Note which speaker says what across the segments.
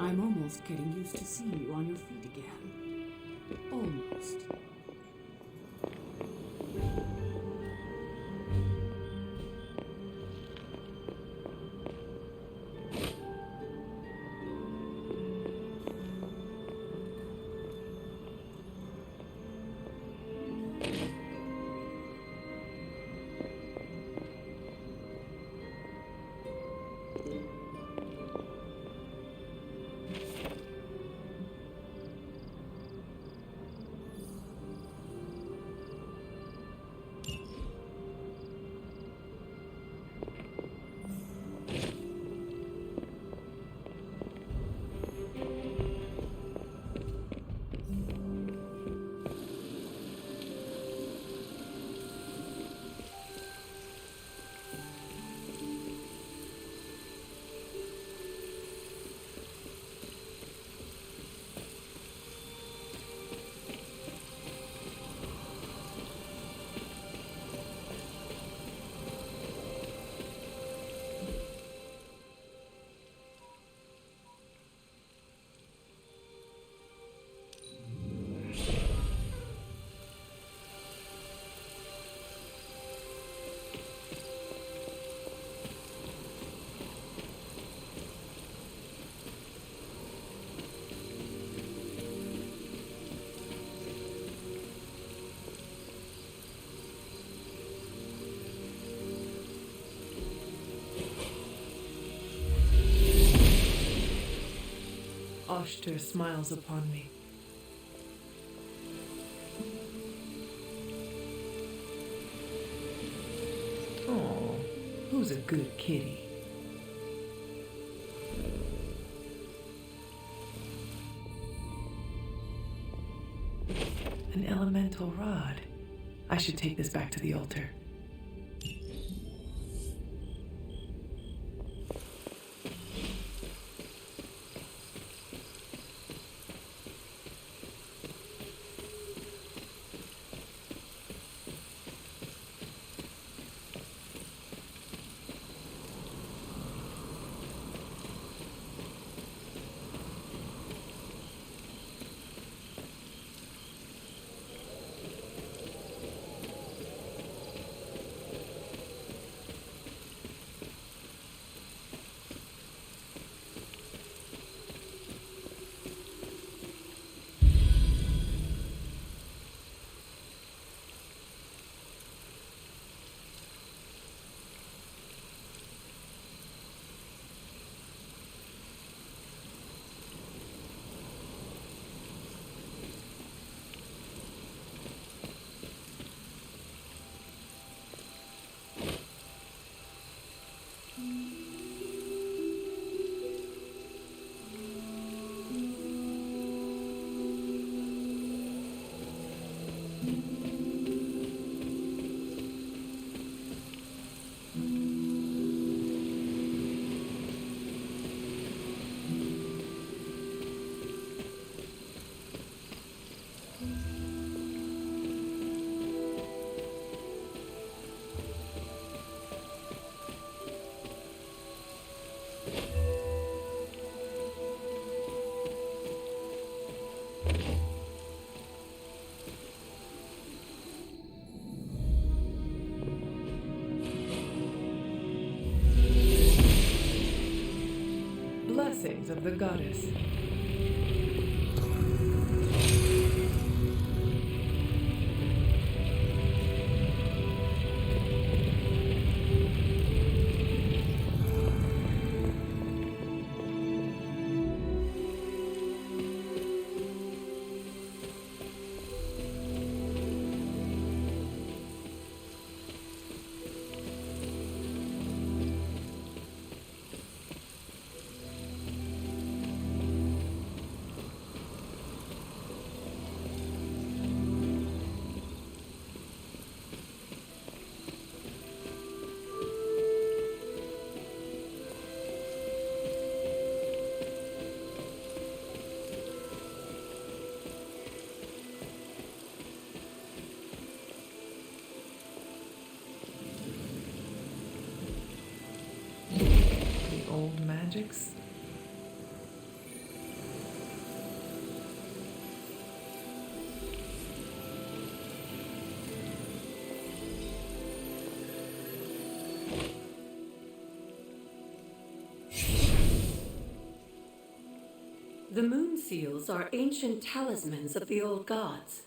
Speaker 1: I'm almost getting used to seeing you on your feet again. Almost.
Speaker 2: Oshter smiles upon me. Oh, who's a good kitty? An elemental rod. I should take this back to the altar. Blessings of the goddess. Magics.
Speaker 3: The moon seals are ancient talismans of the old gods.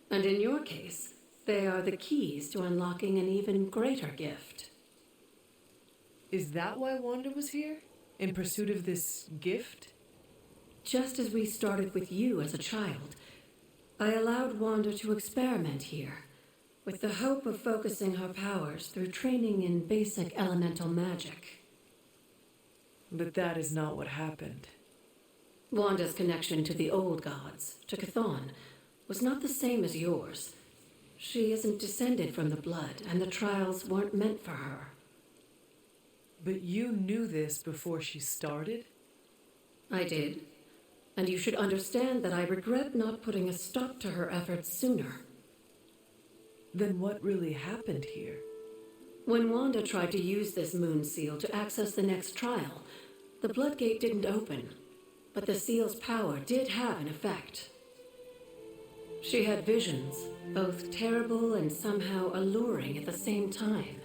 Speaker 3: And in your case, they are the keys to unlocking an even greater gift.
Speaker 2: Is that why Wanda was here? In pursuit of this gift?
Speaker 3: Just as we started with you as a child, I allowed Wanda to experiment here, with the hope of focusing her powers through training in basic elemental magic.
Speaker 2: But that is not what happened.
Speaker 3: Wanda's connection to the old gods, to Chthon, was not the same as yours. She isn't descended from the blood, and the trials weren't meant for her.
Speaker 2: But you knew this before she started?
Speaker 3: I did. And you should understand that I regret not putting a stop to her efforts sooner.
Speaker 2: Then what really happened here?
Speaker 3: When Wanda tried to use this moon seal to access the next trial, the Bloodgate didn't open, but the seal's power did have an effect. She had visions, both terrible and somehow alluring at the same time.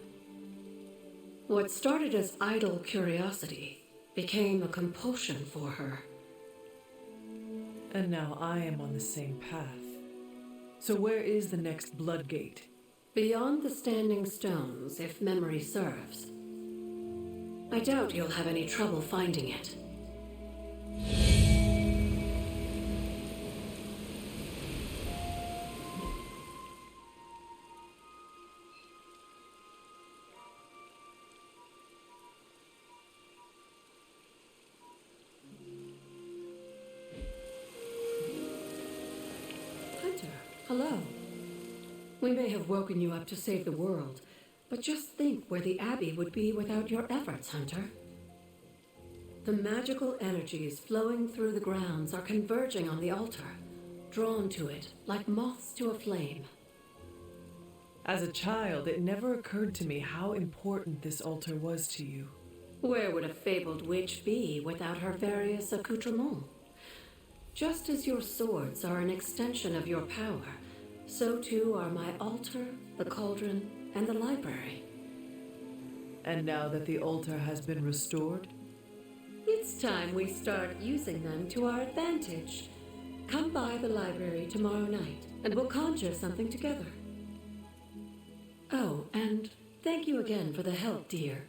Speaker 3: What started as idle curiosity became a compulsion for her.
Speaker 2: And now I am on the same path. So where is the next Bloodgate?
Speaker 3: Beyond the Standing Stones, if memory serves. I doubt you'll have any trouble finding it. Hello. We may have woken you up to save the world, but just think where the Abbey would be without your efforts, Hunter. The magical energies flowing through the grounds are converging on the altar, drawn to it like moths to a flame.
Speaker 2: As a child, it never occurred to me how important this altar was to you.
Speaker 3: Where would a fabled witch be without her various accoutrements? Just as your swords are an extension of your power, so too are my altar, the cauldron, and the library.
Speaker 2: And now that the altar has been restored?
Speaker 3: It's time we start using them to our advantage. Come by the library tomorrow night, and we'll conjure something together. Oh, and thank you again for the help, dear.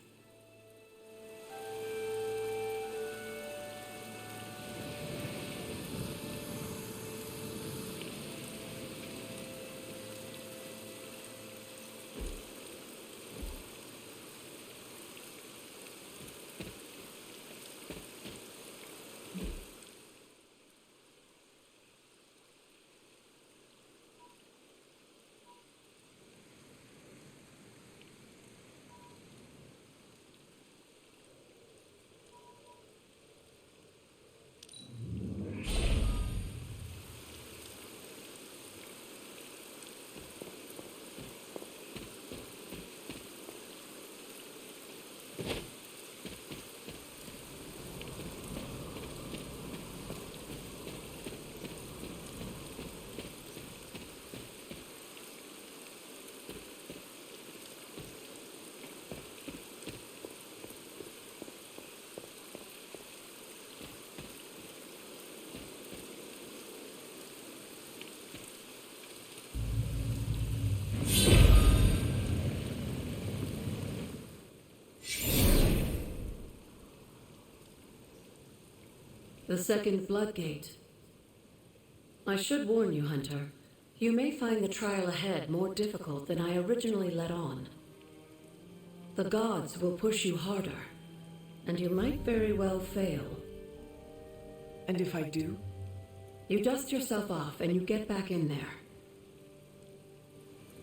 Speaker 3: The second Bloodgate. I should warn you, Hunter. You may find the trial ahead more difficult than I originally let on. The gods will push you harder, and you might very well fail.
Speaker 2: And if I do?
Speaker 3: You dust yourself off and you get back in there.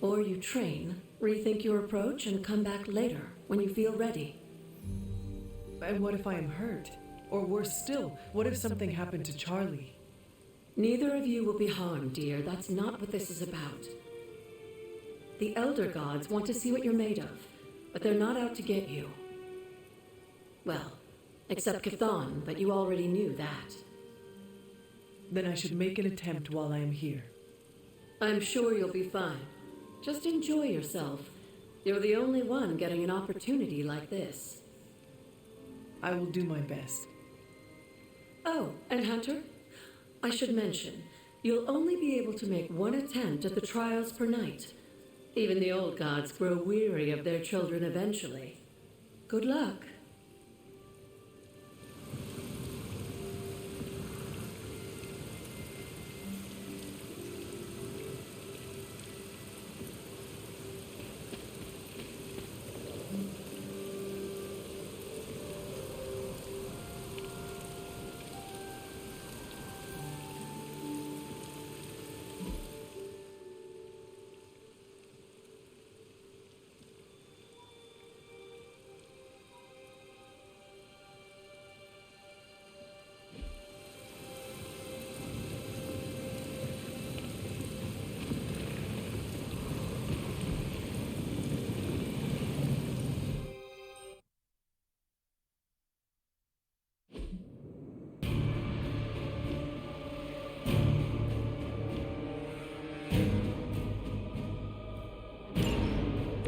Speaker 3: Or you train, rethink your approach, and come back later when you feel ready.
Speaker 2: And what if I am hurt? Or worse still, what if something happened to Charlie?
Speaker 3: Neither of you will be harmed, dear. That's not what this is about. The Elder Gods want to see what you're made of, but they're not out to get you. Well, except Chthon, but you already knew that.
Speaker 2: Then I should make an attempt while I am here.
Speaker 3: I'm sure you'll be fine. Just enjoy yourself. You're the only one getting an opportunity like this.
Speaker 2: I will do my best.
Speaker 3: Oh, and Hunter, I should mention, you'll only be able to make one attempt at the trials per night. Even the old gods grow weary of their children eventually. Good luck.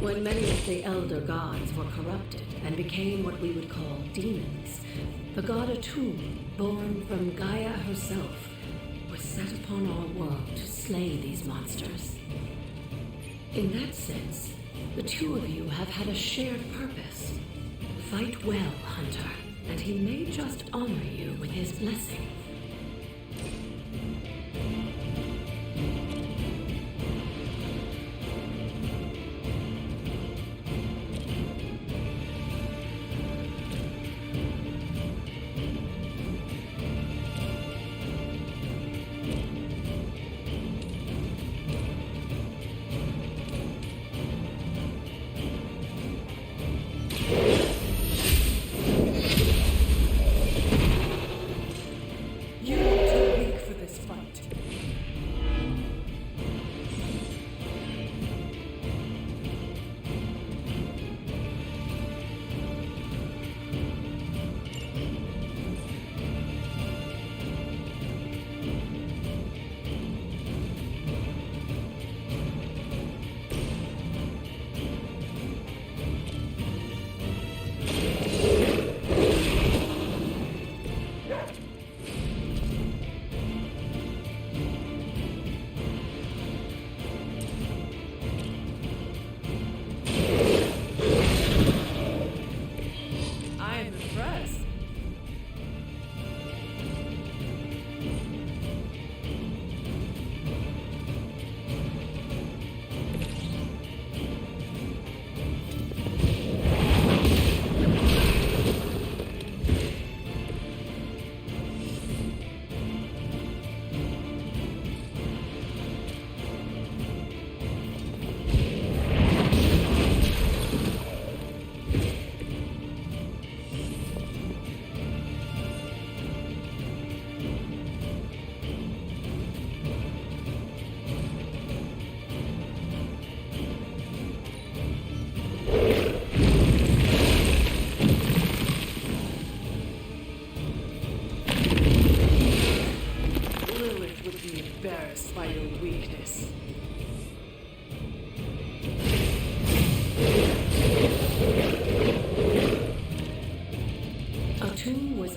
Speaker 3: When many of the elder gods were corrupted and became what we would call demons, the god Atum, born from Gaia herself, was set upon our world to slay these monsters. In that sense, the two of you have had a shared purpose. Fight well, Hunter, and he may just honor you with his blessing.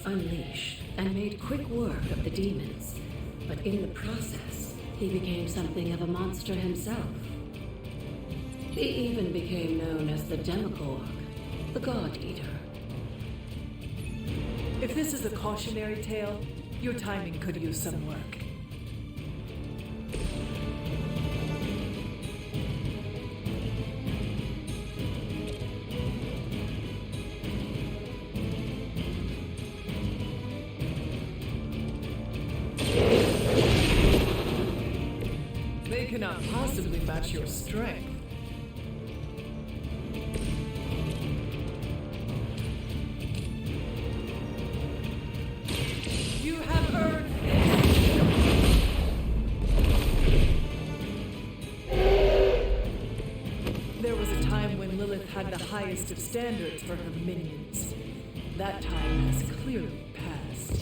Speaker 3: Unleashed and made quick work of the demons, but in the process, he became something of a monster himself. He even became known as the Demogorg, the God Eater.
Speaker 2: If this is a cautionary tale, your timing could use some work. They cannot possibly match your strength. You have earned this. There was a time when Lilith had the highest of standards for her minions. That time has clearly passed.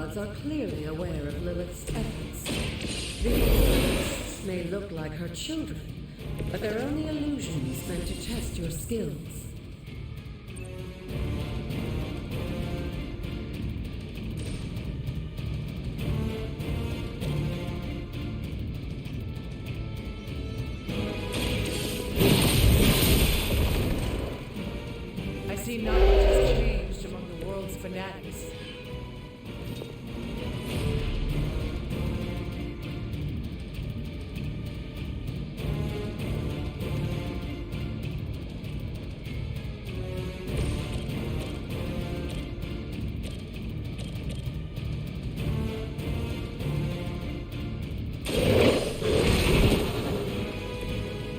Speaker 3: gods are clearly aware of Lilith's efforts. These beasts may look like her children, but they're only illusions meant to test your skills.
Speaker 2: I see not much has changed among the world's fanatics.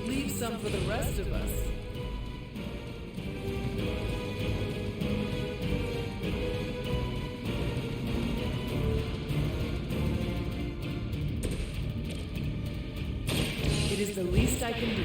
Speaker 2: Leave some for the rest of us. It is the least I can do.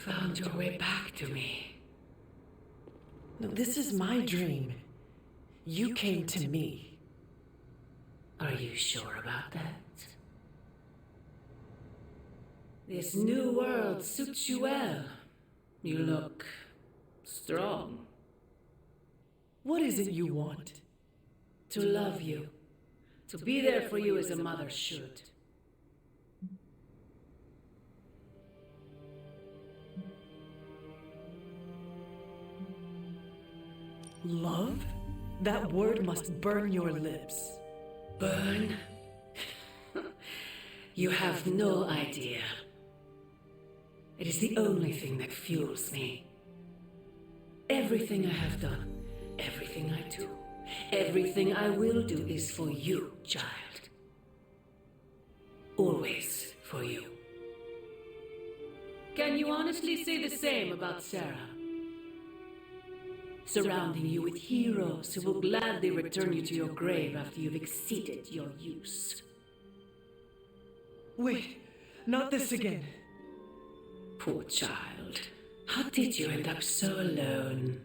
Speaker 3: Found your way back to me.
Speaker 4: No, this is my dream. You came to me.
Speaker 3: Are you sure about that? This new world suits you well. You look strong.
Speaker 2: What is it you want?
Speaker 3: To love you. To be there for you as a mother should.
Speaker 2: Love? That word must burn your lips.
Speaker 3: Burn? You have no idea. It is the only thing that fuels me. Everything I have done, everything I do, everything I will do is for you, child. Always for you. Can you honestly say the same about Sarah? Surrounding you with heroes who will gladly return you to your grave after you've exceeded your use.
Speaker 2: Wait, not this again.
Speaker 3: Poor child. How did you end up so alone?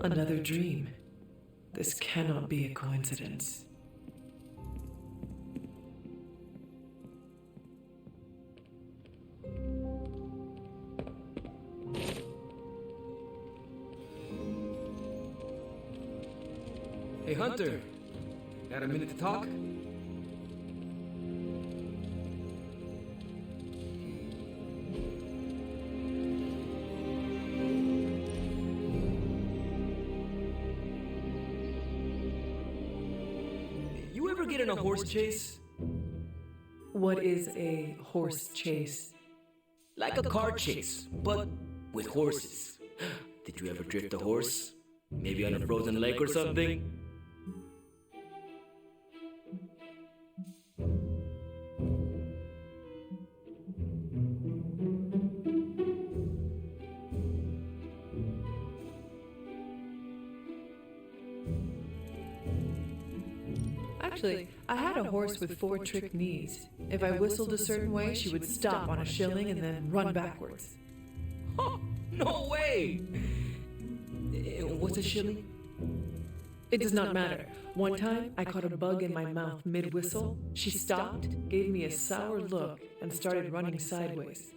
Speaker 2: Another dream. This cannot be a coincidence.
Speaker 4: Hey Hunter, got a minute to talk? You ever get in a horse chase?
Speaker 2: What is a horse chase?
Speaker 4: Like a car chase, but with horses. Did you ever drift a horse? Maybe on a frozen lake or something?
Speaker 2: Actually, I had a horse with 4 trick knees. If I whistled a certain way, she would stop on a shilling and then run backwards.
Speaker 4: Huh, no way! What's a shilling?
Speaker 2: It does not matter. One time, I caught a bug in my mouth mid-whistle. She stopped, gave me a sour look, and started running sideways.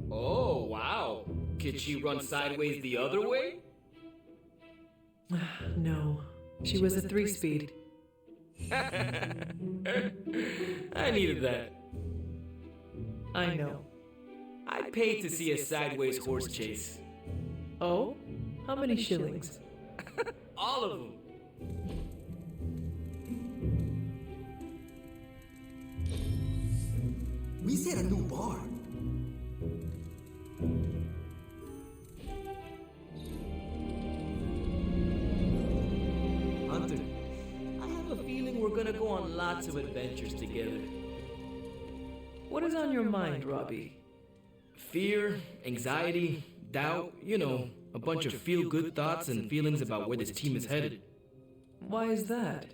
Speaker 4: Oh, wow. Could she run sideways the other way?
Speaker 2: No, she was a 3-speed.
Speaker 4: I needed that.
Speaker 2: I know.
Speaker 4: I'd pay to see a sideways horse chase.
Speaker 2: Oh? How many shillings?
Speaker 4: All of them.
Speaker 5: We set a new bar.
Speaker 4: Hunter, I have a feeling we're gonna go on lots of adventures together.
Speaker 2: What is on your mind, Robbie?
Speaker 4: Fear, anxiety, doubt, you know, a bunch of feel-good thoughts and feelings about where this team is headed.
Speaker 2: Why is that?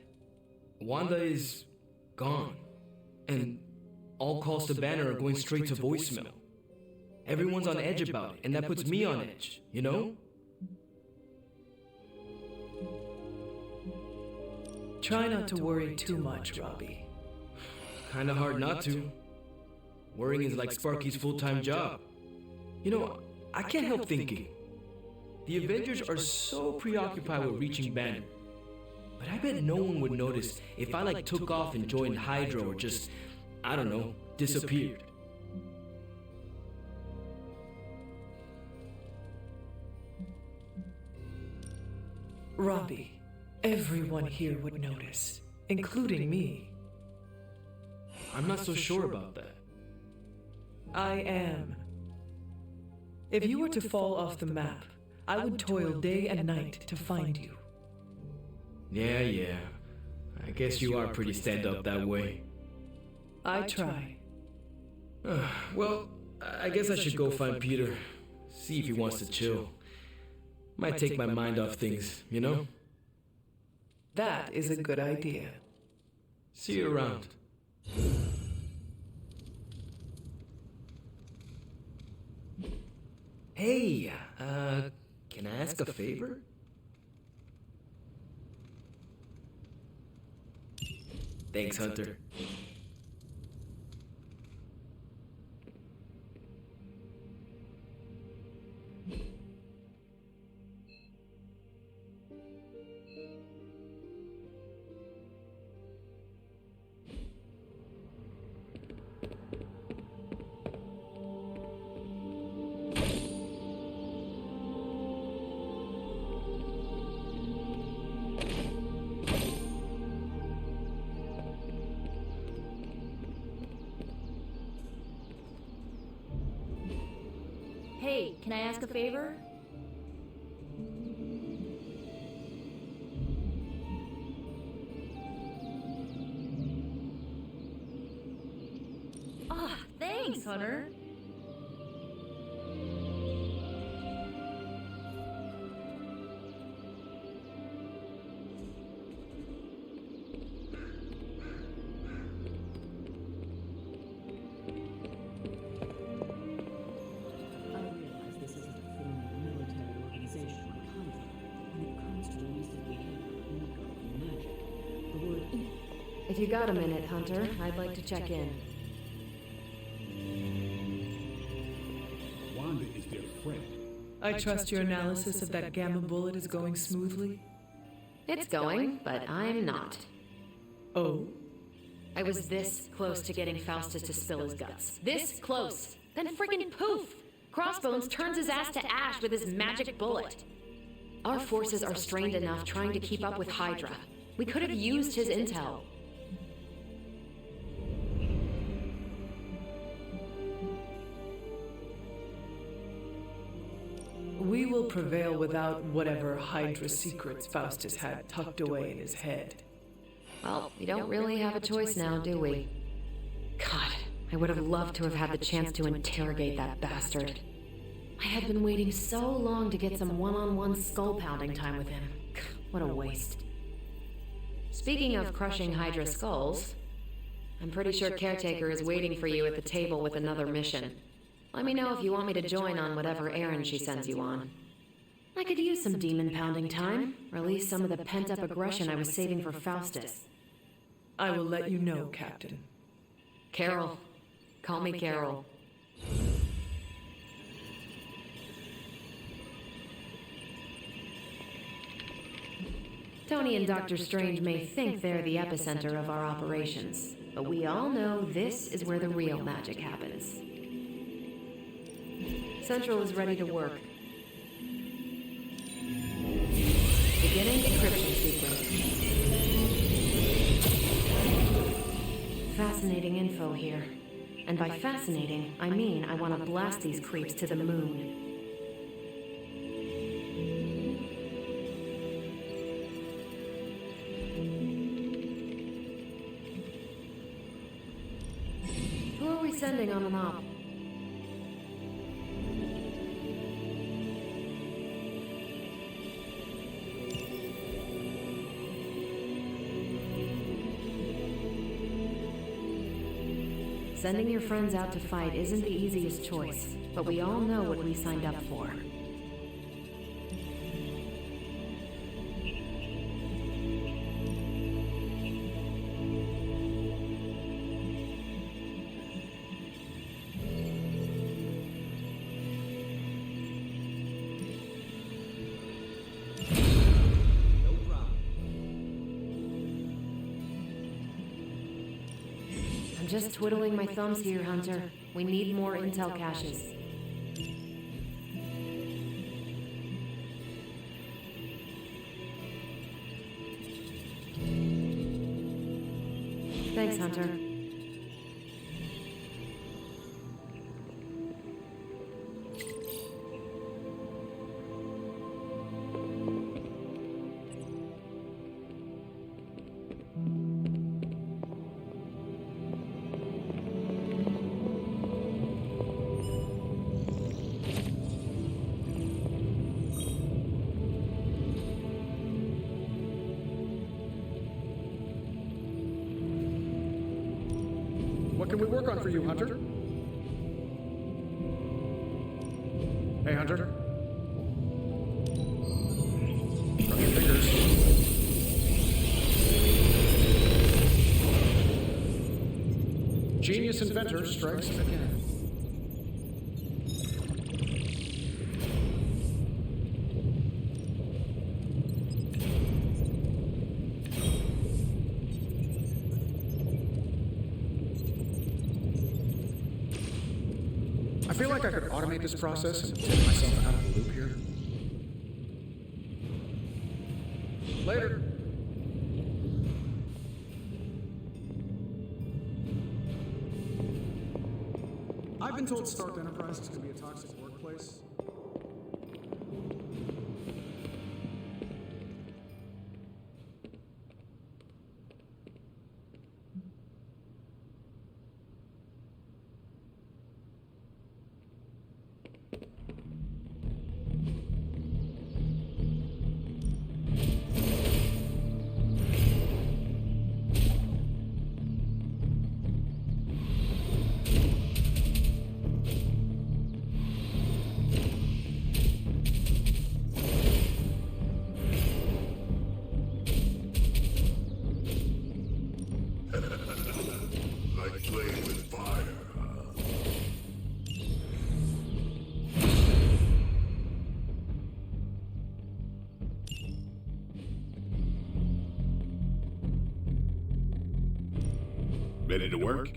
Speaker 4: Wanda is gone, and all calls to Banner are going straight to voicemail. Everyone's on edge about it, and that puts me on edge, you know?
Speaker 2: Try not to worry too much, Robbie.
Speaker 4: Kinda hard not to. Worrying is like Sparky's full-time job. You know, I can't help thinking. The Avengers are so preoccupied with reaching Banner. But I bet no one would notice if I like took off and joined Hydra or just, I don't know, disappeared.
Speaker 2: Robbie, everyone here would notice, including me.
Speaker 4: I'm not so sure about that.
Speaker 2: I am. If you were to fall off the map, I would toil day and night to find you.
Speaker 4: Yeah. I guess you are pretty stand-up that way.
Speaker 2: I try.
Speaker 4: Well, I guess I should go find Peter. See if he wants to chill. Might take my mind off things, you know?
Speaker 2: That is a good idea.
Speaker 4: See you around. Hey, can I ask a favor? Thanks, Hunter.
Speaker 5: Hey, can I ask a favor? Ah, thanks, Hunter.
Speaker 3: If you got a minute, Hunter, I'd like to check in.
Speaker 6: Wanda is their friend.
Speaker 2: I trust your analysis of that gamma bullet is going smoothly.
Speaker 3: It's going, but I'm not.
Speaker 2: Oh?
Speaker 3: I was this close to getting Faustus to spill his guts. This close! Then friggin' poof! Crossbones turns his ass to ash with his magic bullet. Our forces are strained enough trying to keep up with Hydra. We could have used his intel.
Speaker 2: We will prevail without whatever Hydra secrets Faustus had tucked away in his head.
Speaker 3: Well, we don't really have a choice now, do we? God, I would have loved to have had the chance to interrogate that bastard. I had been waiting so long to get some one-on-one skull-pounding time with him. What a waste. Speaking of crushing Hydra skulls, I'm pretty sure Caretaker is waiting for you at the table with another mission. Let me know if you want me to join on whatever errand she sends you on. I could use some demon-pounding time, release some of the pent-up aggression I was saving for Faustus.
Speaker 2: I will let you know, Captain.
Speaker 3: Carol. Call me Carol. Tony and Dr. Strange may think they're the epicenter of our operations, but we all know this is where the real magic happens. Central is ready to work. Beginning decryption sequence. Fascinating info here. And by fascinating, I mean I want to blast these creeps to the moon. Who are we sending on an op? Sending your friends out to fight isn't the easiest choice, but we all know what we signed up for. Just twiddling my thumbs here, Hunter. We need more intel caches. Thanks, Hunter.
Speaker 6: What can we work on for you, Hunter? Hey, Hunter. Cross your fingers. Genius inventor strikes again. I feel like I could automate this process and take myself out of the loop here. Later. I've been told Stark Enterprises can be a toxic workplace.
Speaker 7: Like playing with fire, huh? Ready to work?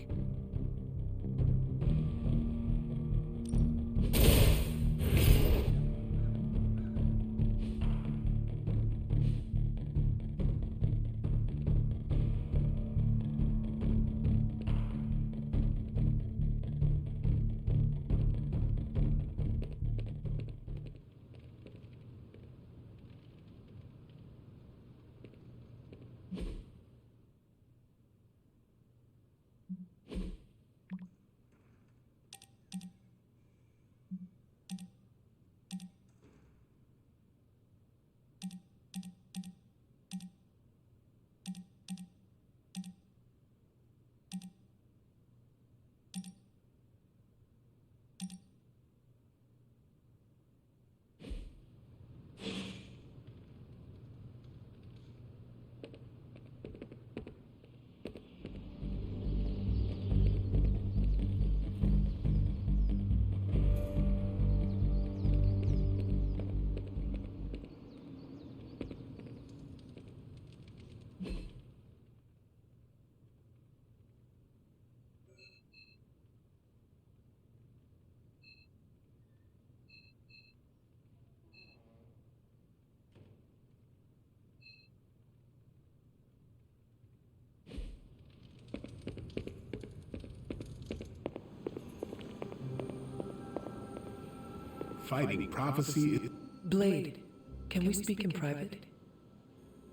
Speaker 7: Fighting prophecy?
Speaker 2: Blade, can we speak in private?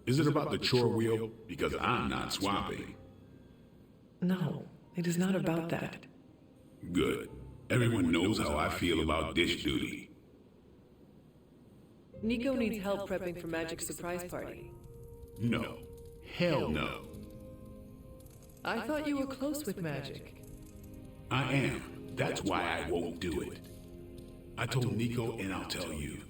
Speaker 7: Is it about the chore wheel? Because I'm not swapping.
Speaker 2: No, it is not about that.
Speaker 7: Good. Everyone knows how I feel about dish duty.
Speaker 2: Nico needs help prepping for Magic's surprise party.
Speaker 7: No. Hell no.
Speaker 2: I thought you were close with Magic.
Speaker 7: I am. That's why I won't do it. I told Nico, and I'll tell you.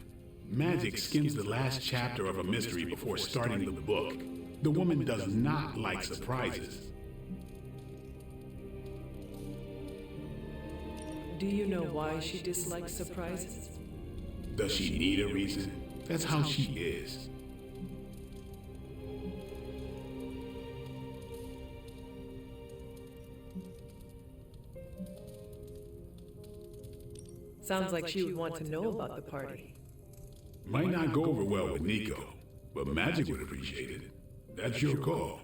Speaker 7: Magic skims the last chapter of a mystery before starting the book. The woman does not like surprises.
Speaker 2: Do you know why she dislikes surprises?
Speaker 7: Does she need a reason? That's how she is.
Speaker 2: Sounds like she would want to know about the party.
Speaker 7: Might not go over well with Nico, but Magic would appreciate it. That's your call.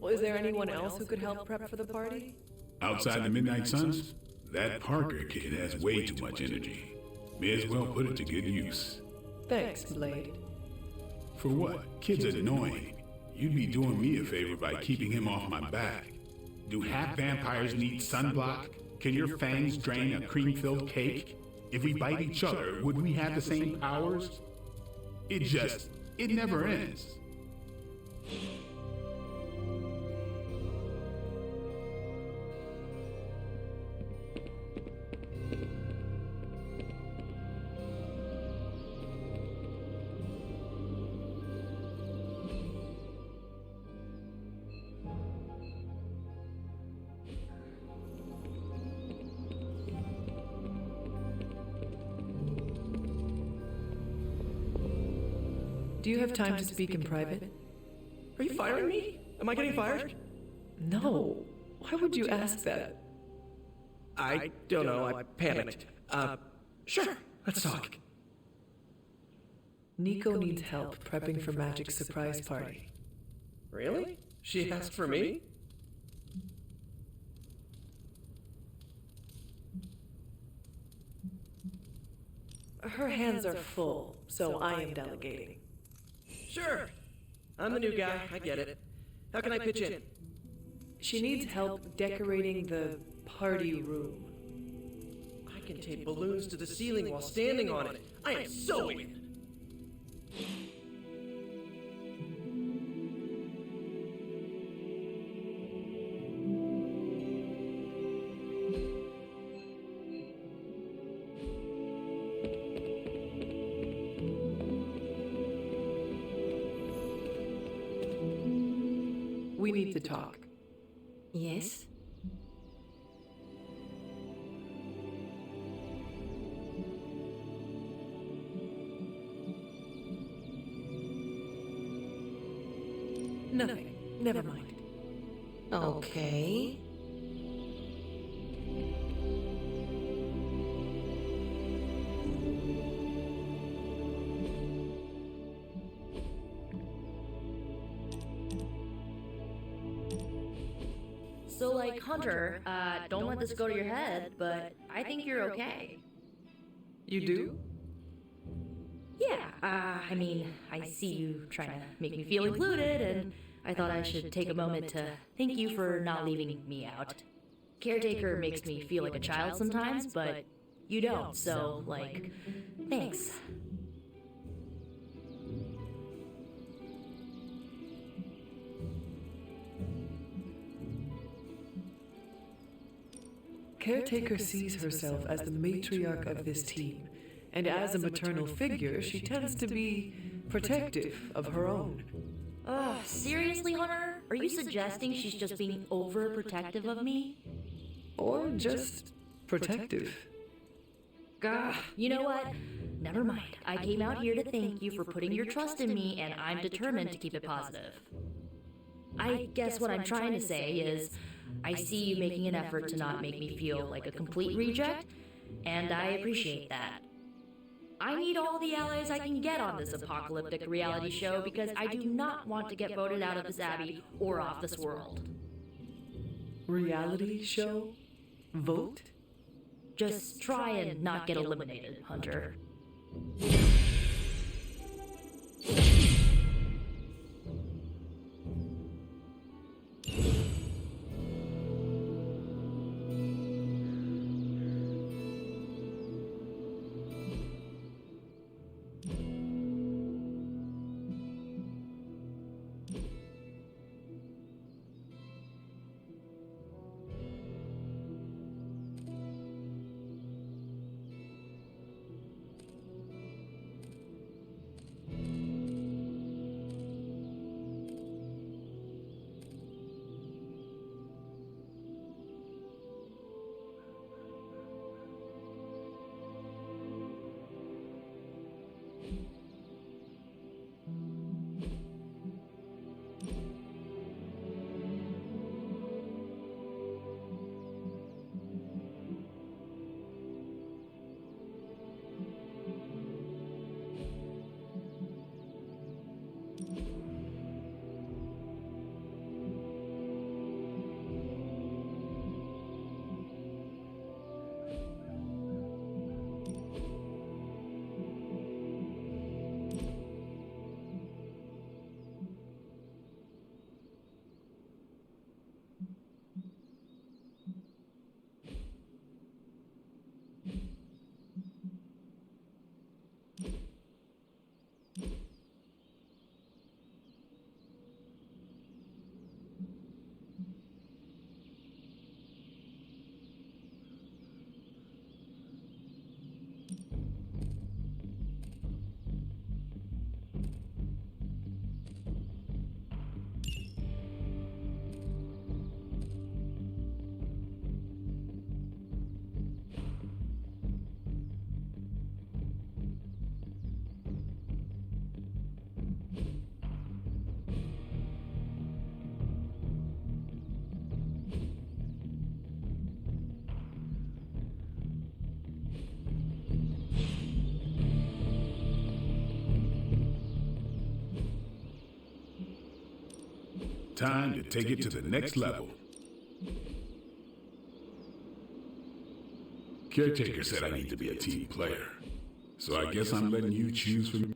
Speaker 2: Well, is there anyone else who could help prep for the party?
Speaker 7: Outside the Midnight Suns, that Parker kid has way too much energy. May as well put it to good use.
Speaker 2: Thanks, Blade.
Speaker 7: For what? Kid's annoying. You'd be doing me a favor by keeping him off my back. Do half vampires need sunblock? Can your fangs drain a cream-filled cake? If we bite each other, would we have the same powers? It never ends.
Speaker 2: Do you have time to speak in private?
Speaker 4: Are you firing me? Am I getting fired?
Speaker 2: No. Why would you ask that?
Speaker 4: I don't know. I panicked. Sure. Let's talk.
Speaker 2: Nico needs help prepping for Magic's surprise party.
Speaker 4: Really? She asked for me?
Speaker 2: Her hands are full, so I am delegating.
Speaker 4: Sure. I'm the new guy. I get it. How can I pitch in?
Speaker 2: She needs help decorating the party room.
Speaker 4: I can tape balloons to the ceiling while standing on it. I am so in.
Speaker 2: We need to talk.
Speaker 3: Yes?
Speaker 2: Nothing. Never mind.
Speaker 3: Okay.
Speaker 5: So, like, Hunter, don't let this go to your head, but I think you're okay.
Speaker 2: You do?
Speaker 5: Yeah, I mean, I see you trying to make me feel included, and I thought I should take a moment to thank you for not leaving me out. Caretaker makes me feel like a child sometimes, but you don't, so, like, thanks.
Speaker 2: Caretaker sees herself as the matriarch of this team, and as a maternal figure, she tends to be protective of her own.
Speaker 5: Seriously, Hunter? Are you suggesting she's just being overprotective of me?
Speaker 2: Or just protective.
Speaker 5: Gah, you know what? Never mind. I came out here to thank you for putting your trust in me, and I'm determined to keep it positive. I guess what I'm trying to say is, I see you making an effort to not make me feel like a complete reject, and I appreciate that. I need all the allies I can get on this apocalyptic reality show because I do not want to get voted out of this abbey or off this world.
Speaker 2: Reality show? Vote?
Speaker 5: Just try and not get eliminated, Hunter.
Speaker 7: Time to take it to the next level. Caretaker said I need to be a team player, so I guess I'm letting you choose for me.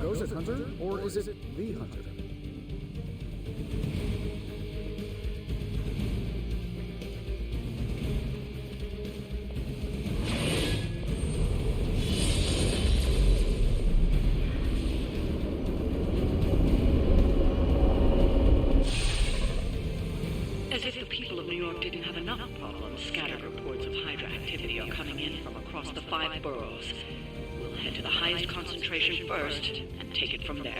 Speaker 6: Goes it, Hunter? Or is it the Hunter?
Speaker 8: As if the people of New York didn't have enough problems, scattered reports of Hydra activity are coming in from across the 5 boroughs. We'll head to the highest concentration first and take it from there.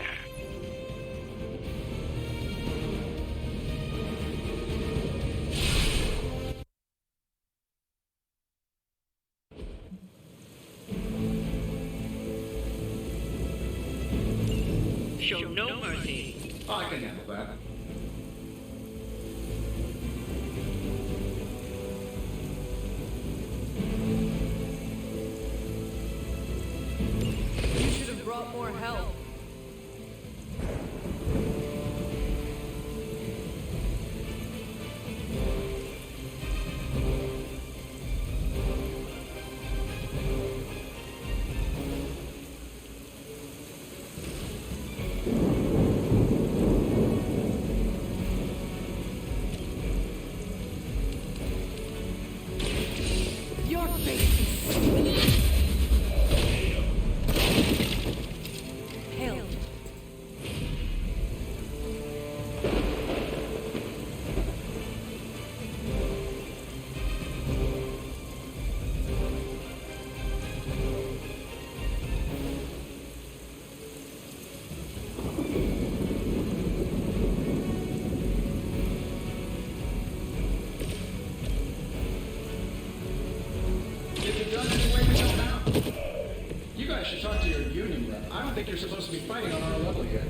Speaker 8: Show no mercy.
Speaker 7: I can handle that.
Speaker 2: You should have brought more help. Your face is
Speaker 6: you're supposed to be fighting on our level yet.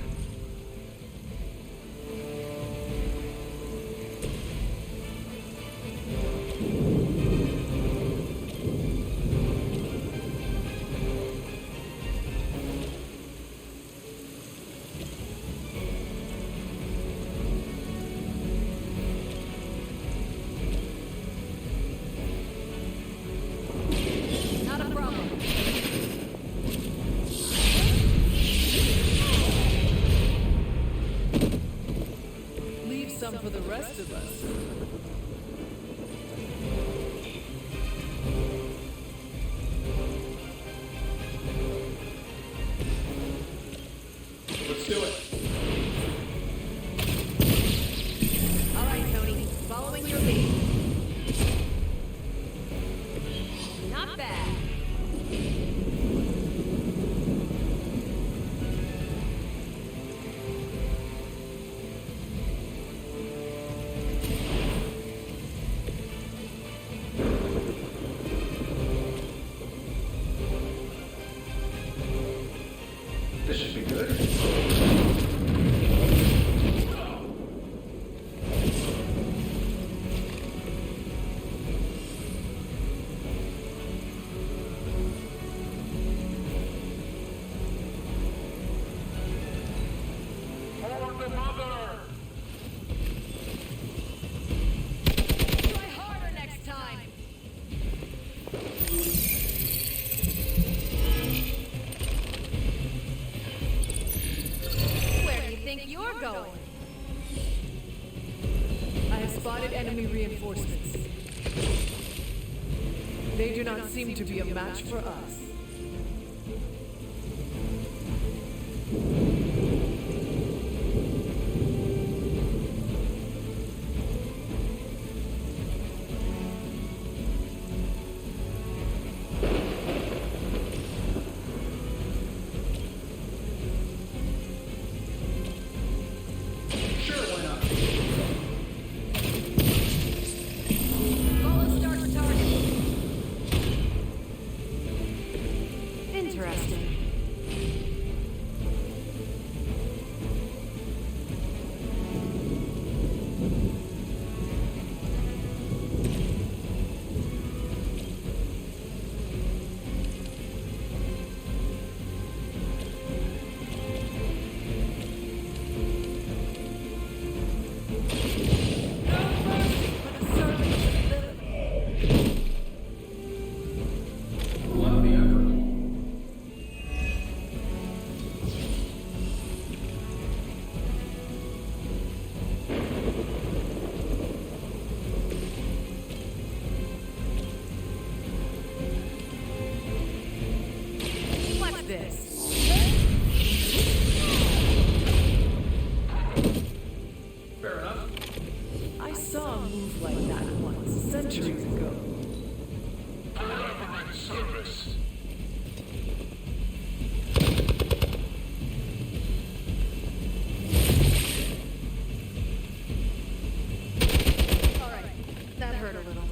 Speaker 5: Not a problem.
Speaker 2: Leave some for the rest of us.
Speaker 6: Let's do it.
Speaker 5: All right, Tony. Following your lead. Not bad.
Speaker 6: This should be good.
Speaker 5: Try harder next time. Where do you think you're going?
Speaker 2: I have spotted enemy reinforcements. They do not seem to be a match for us.
Speaker 6: Sure, why not?
Speaker 5: Follow start to target. Interesting.
Speaker 6: Love the effort.
Speaker 5: What's this?
Speaker 6: Fair enough.
Speaker 2: I saw a move like that once, centuries ago.
Speaker 7: Service.
Speaker 5: All right. That hurt a little.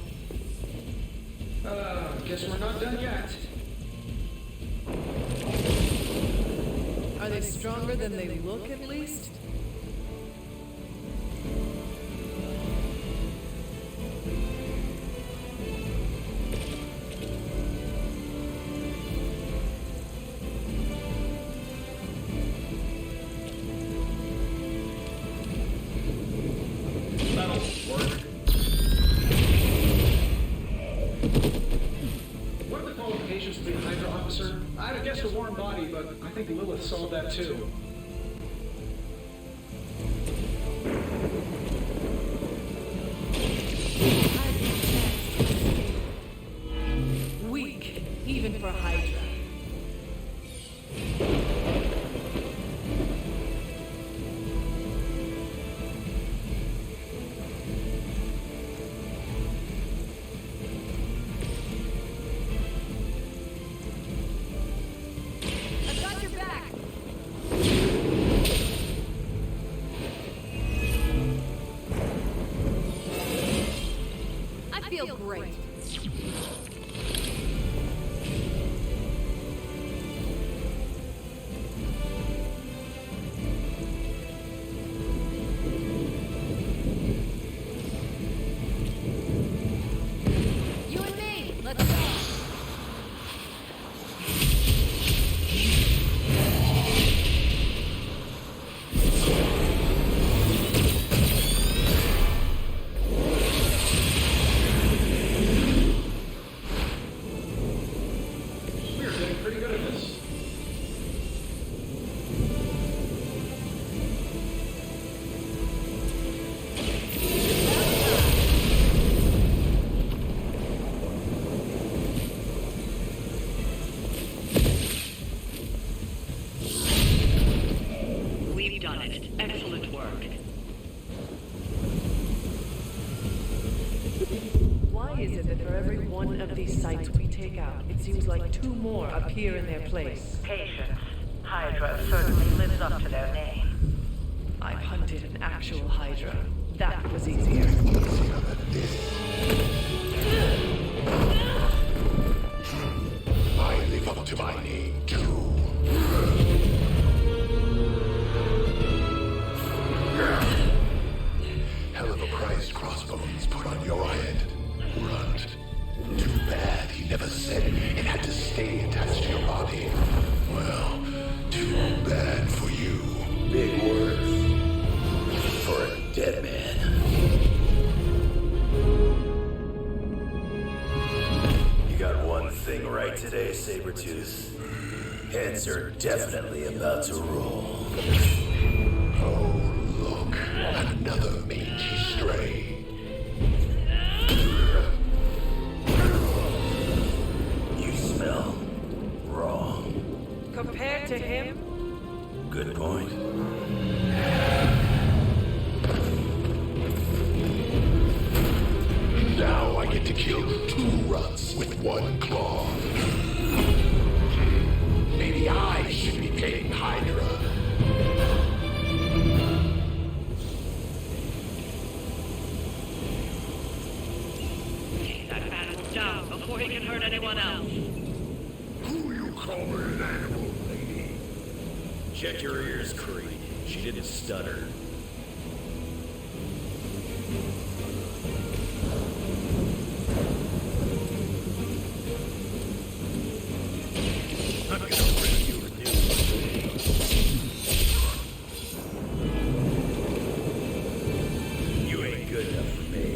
Speaker 6: Guess we're not done yet.
Speaker 2: Are they stronger than they look, at least?
Speaker 6: That'll work. What are the qualifications to be a Hydra officer? I'd have guessed a warm body, but I think Lilith solved that too.
Speaker 2: Weak, even for Hydra.
Speaker 5: I've got your back.
Speaker 8: neutralized. Excellent work.
Speaker 2: Why is it that for every one of these sites we take out, it seems like 2 more appear in their place?
Speaker 9: Patience. Hydra certainly lives up to their name.
Speaker 2: I've hunted an actual Hydra. That was easier.
Speaker 10: I live up to my name, too. Hell of a price Crossbones put on your head, Runt. Too bad he never said it had to stay attached to your body. Well, too bad for you. Big words for a dead man.
Speaker 11: You got one thing right today, Sabertooth. Heads are definitely about to roll.
Speaker 10: Oh, look. Another mangy stray.
Speaker 11: You smell wrong.
Speaker 2: Compared to him,
Speaker 11: Good point.
Speaker 10: Now I get to kill 2 runts with 1 claw. Maybe I should be paying Hydra.
Speaker 8: Take that animal down before he can hurt anyone else.
Speaker 10: Who you calling an animal, lady?
Speaker 11: Check your ears, Creed. She didn't stutter. I'm gonna bring you a new one. You ain't good enough for me.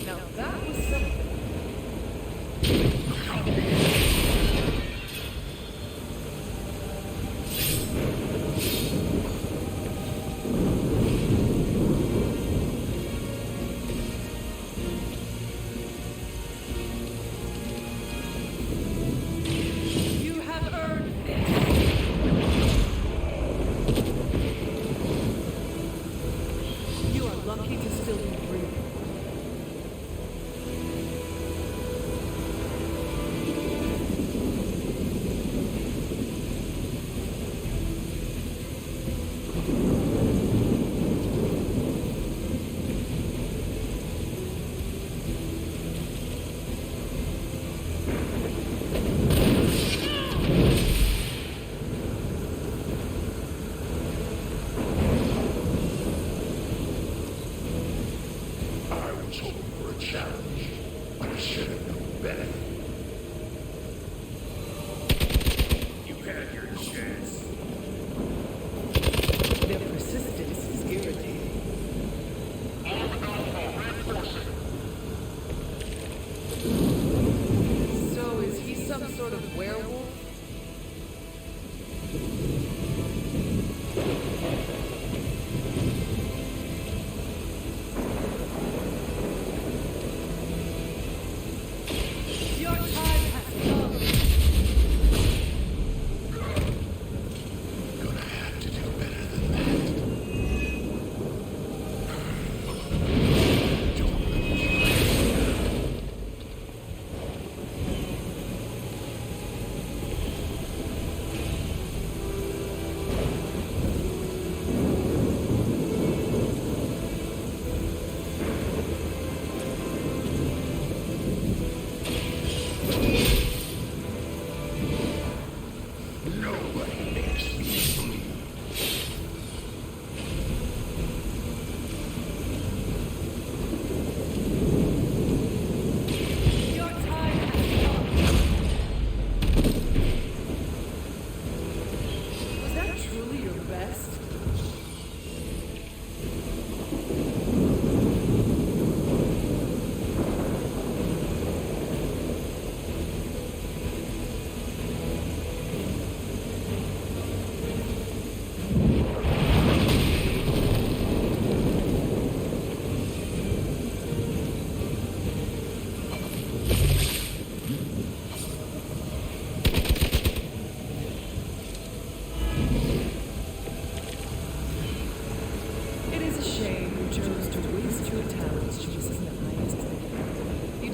Speaker 2: now that was something. You have earned this. You are lucky to still be breathing.
Speaker 10: I was hoping for a challenge. I should have known better. You had your chance.
Speaker 2: Their persistence is irritating. So is he some sort of werewolf? You're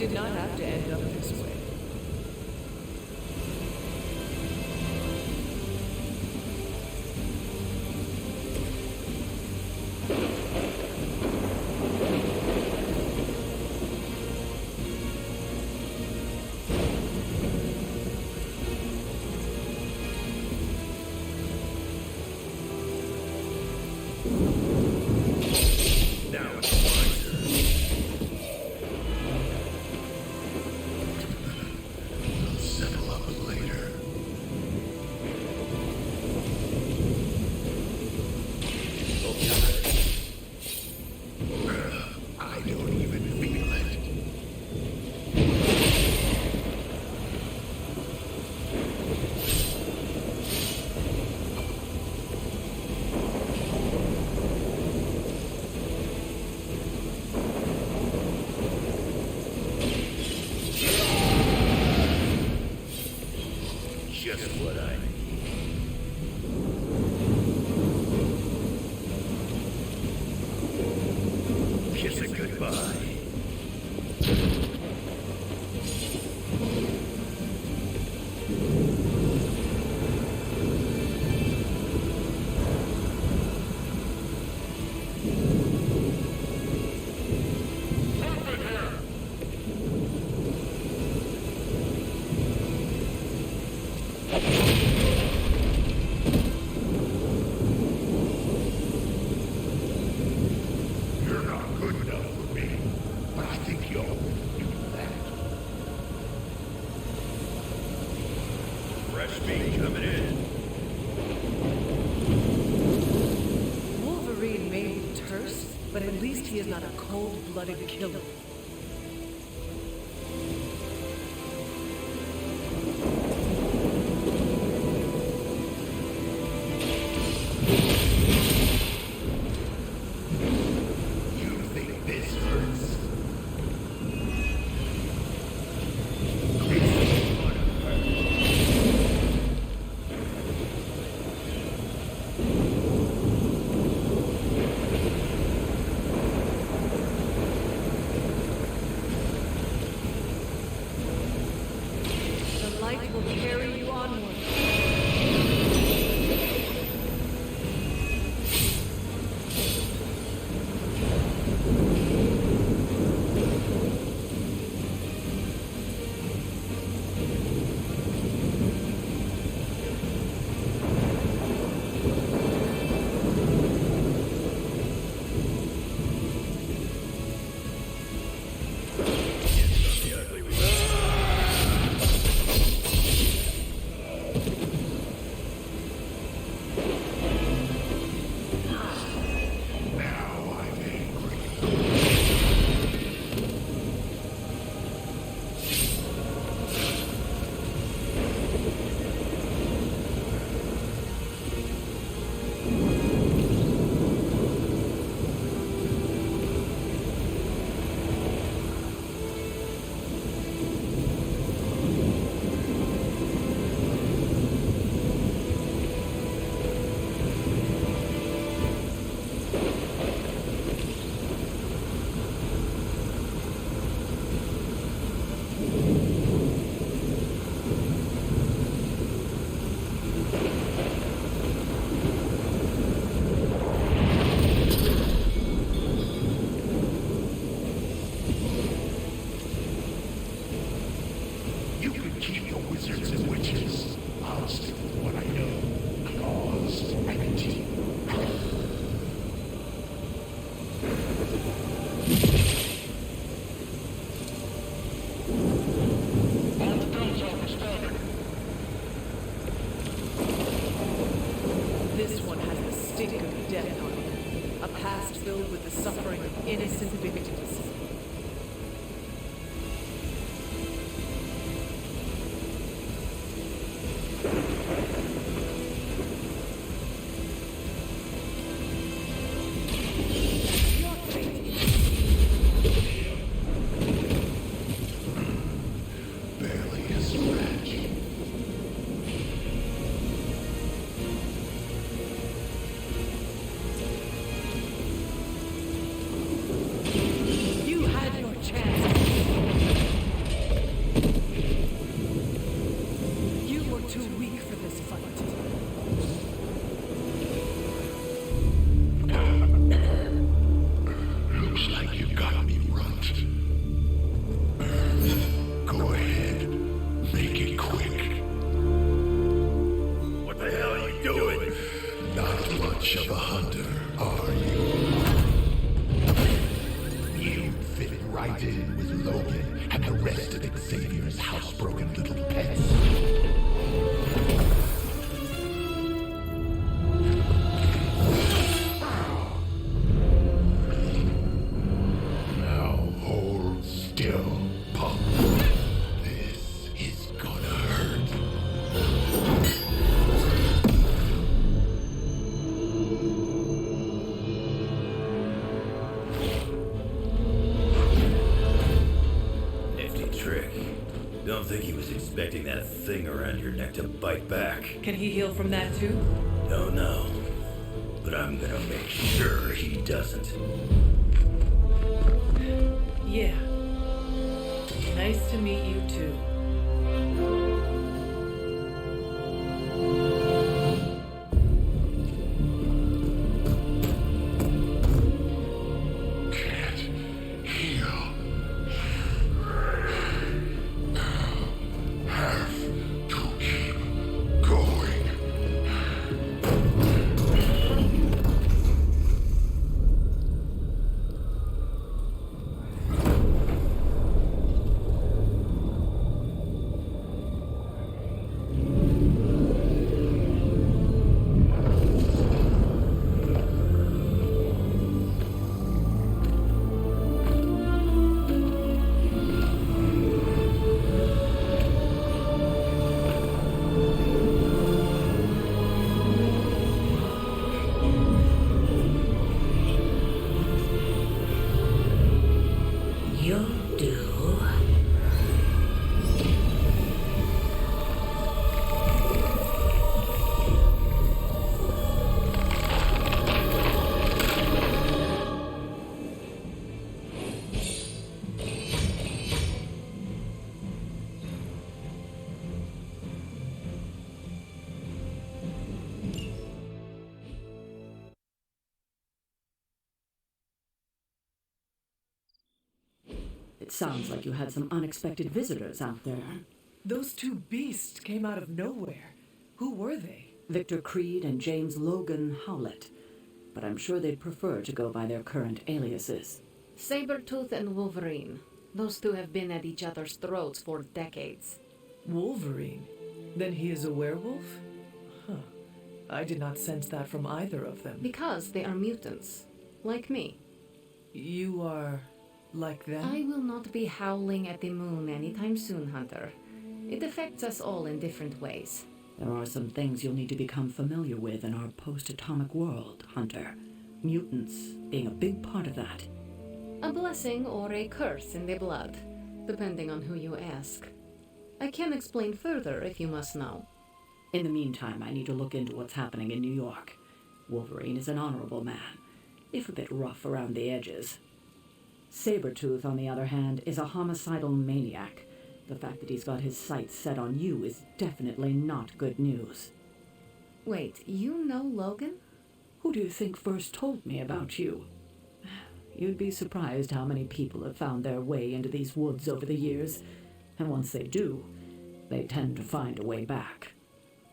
Speaker 2: did not have to end up this way.
Speaker 11: Just what I need. Kiss it goodbye.
Speaker 10: You're not good enough for me, but I think you'll do that.
Speaker 11: Fresh meat coming in.
Speaker 2: Wolverine may be terse, but at least he is not a cold-blooded killer.
Speaker 10: You think this hurts? It's gonna hurt.
Speaker 2: The light will carry you onward.
Speaker 11: The ugly we
Speaker 10: Now I'm angry. You can keep your wizards and witches. I'll stick with what I know. Cause and team. All the bells are responding.
Speaker 2: This one has the stink of death on it. A past filled with the suffering of innocent victims. Your fate
Speaker 10: Barely a scratch. Logan and the rest of Xavier's housebroken little pets. Now hold still, punk. This is gonna hurt.
Speaker 11: Don't think he was expecting that thing around your neck to bite back.
Speaker 2: Can he heal from that too?
Speaker 11: Don't know. But I'm gonna make sure he doesn't.
Speaker 2: Yeah. Nice to meet you too.
Speaker 1: It sounds like you had some unexpected visitors out there.
Speaker 2: Those two beasts came out of nowhere. Who were they?
Speaker 1: Victor Creed and James Logan Howlett. But I'm sure they'd prefer to go by their current aliases.
Speaker 3: Sabertooth and Wolverine. Those two have been at each other's throats for decades.
Speaker 2: Wolverine? Then he is a werewolf? Huh. I did not sense that from either of them.
Speaker 3: Because they are mutants. Like me.
Speaker 2: You are like them?
Speaker 3: I will not be howling at the moon anytime soon, Hunter. It affects us all in different ways.
Speaker 1: There are some things you'll need to become familiar with in our post-atomic world, Hunter. Mutants being a big part of that.
Speaker 3: A blessing or a curse in the blood, depending on who you ask. I can explain further if you must know.
Speaker 1: In the meantime, I need to look into what's happening in New York. Wolverine is an honorable man, if a bit rough around the edges. Sabertooth, on the other hand, is a homicidal maniac. The fact that he's got his sights set on you is definitely not good news.
Speaker 3: Wait, you know Logan?
Speaker 1: Who do you think first told me about you? You'd be surprised how many people have found their way into these woods over the years, and once they do, they tend to find a way back.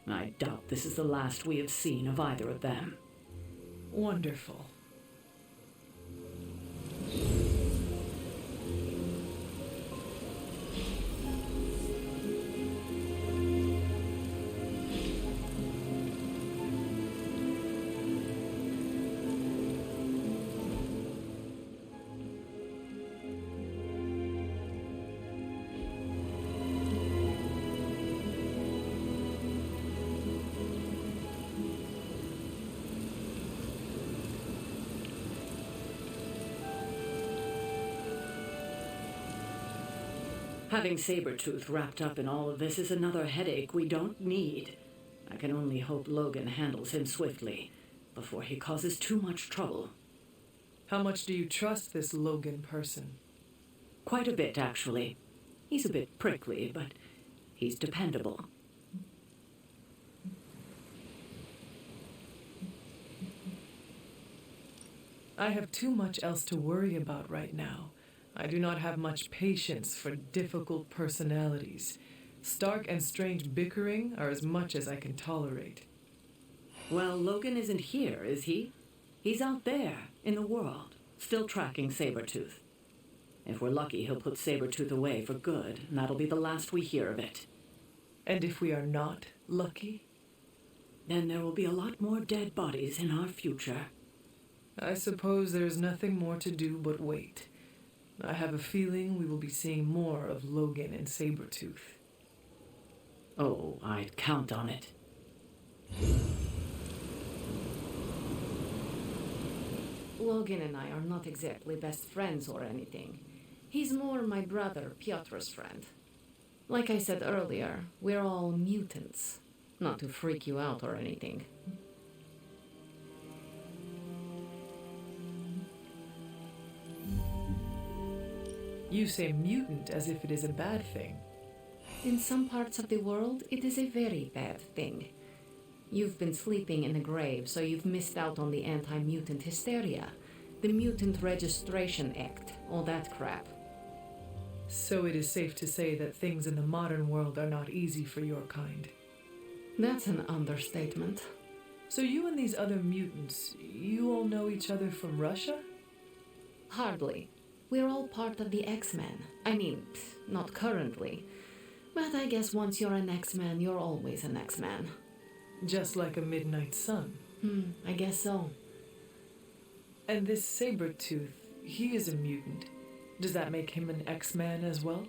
Speaker 1: I doubt this is the last we have seen of either of them.
Speaker 2: Wonderful.
Speaker 1: Having Sabertooth wrapped up in all of this is another headache we don't need. I can only hope Logan handles him swiftly, before he causes too much trouble.
Speaker 2: How much do you trust this Logan person?
Speaker 1: Quite a bit, actually. He's a bit prickly, but he's dependable.
Speaker 2: I have too much else to worry about right now. I do not have much patience for difficult personalities. Stark and strange bickering are as much as I can tolerate.
Speaker 1: Well, Logan isn't here, is he? He's out there, in the world, still tracking Sabertooth. If we're lucky, he'll put Sabertooth away for good, and that'll be the last we hear of it.
Speaker 2: And if we are not lucky?
Speaker 1: Then there will be a lot more dead bodies in our future.
Speaker 2: I suppose there's nothing more to do but wait. I have a feeling we will be seeing more of Logan and Sabertooth.
Speaker 1: Oh, I'd count on it.
Speaker 3: Logan and I are not exactly best friends or anything. He's more my brother, Piotr's friend. Like I said earlier, we're all mutants. Not to freak you out or anything.
Speaker 2: You say mutant as if it is a bad thing.
Speaker 3: In some parts of the world, it is a very bad thing. You've been sleeping in a grave, so you've missed out on the anti-mutant hysteria, the Mutant Registration Act, all that crap.
Speaker 2: So it is safe to say that things in the modern world are not easy for your kind.
Speaker 3: That's an understatement.
Speaker 2: So you and these other mutants, you all know each other from Russia?
Speaker 3: Hardly. We're all part of the X-Men. I mean, not currently. But I guess once you're an X-Man, you're always an X-Man.
Speaker 2: Just like a midnight sun.
Speaker 3: I guess so.
Speaker 2: And this Sabertooth, he is a mutant. Does that make him an X-Man as well?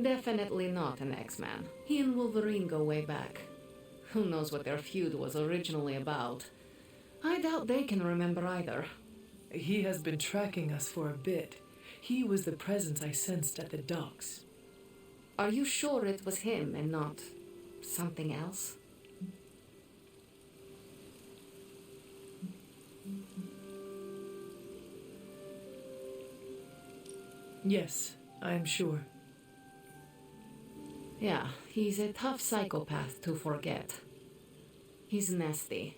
Speaker 3: Definitely not an X-Man. He and Wolverine go way back. Who knows what their feud was originally about? I doubt they can remember either.
Speaker 2: He has been tracking us for a bit. He was the presence I sensed at the docks.
Speaker 3: Are you sure it was him and not something else?
Speaker 2: Yes, I am sure.
Speaker 3: Yeah, he's a tough psychopath to forget. He's nasty.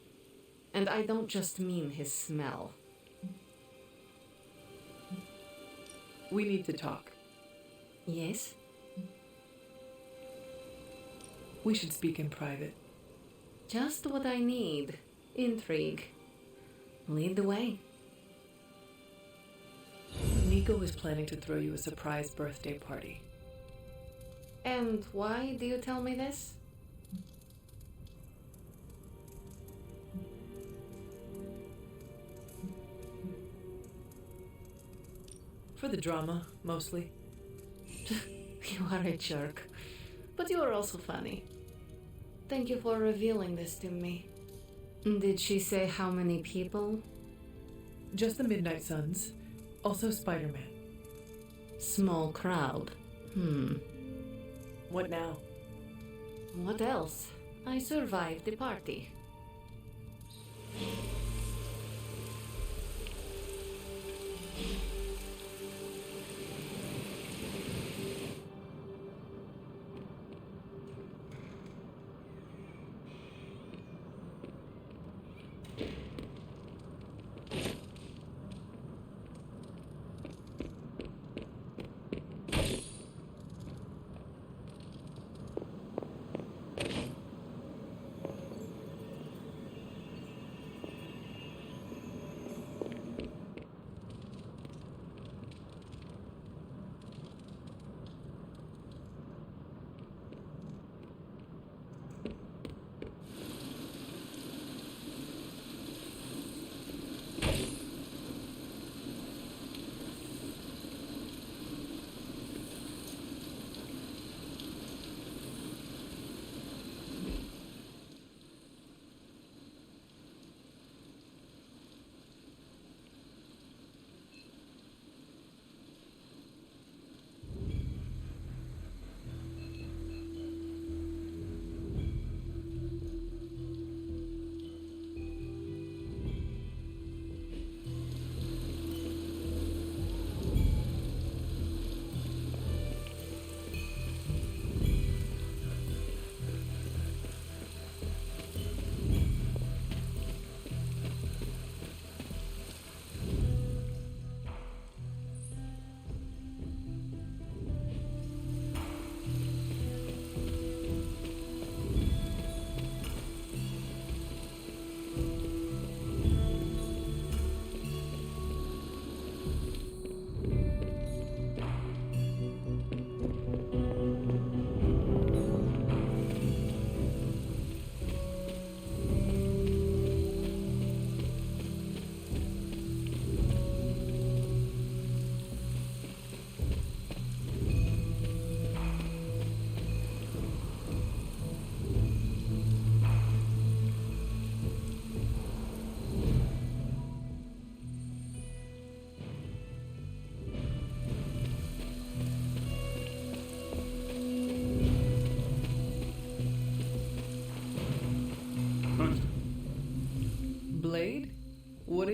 Speaker 3: And I don't just mean his smell.
Speaker 2: We need to talk.
Speaker 3: Yes?
Speaker 2: We should speak in private.
Speaker 3: Just what I need. Intrigue. Lead the way.
Speaker 2: Nico is planning to throw you a surprise birthday party.
Speaker 3: And why do you tell me this?
Speaker 2: For the drama, mostly.
Speaker 3: You are a jerk. But you are also funny. Thank you for revealing this to me. Did she say how many people?
Speaker 2: Just the Midnight Suns. Also Spider-Man.
Speaker 3: Small crowd.
Speaker 2: What now?
Speaker 3: What else? I survived the party.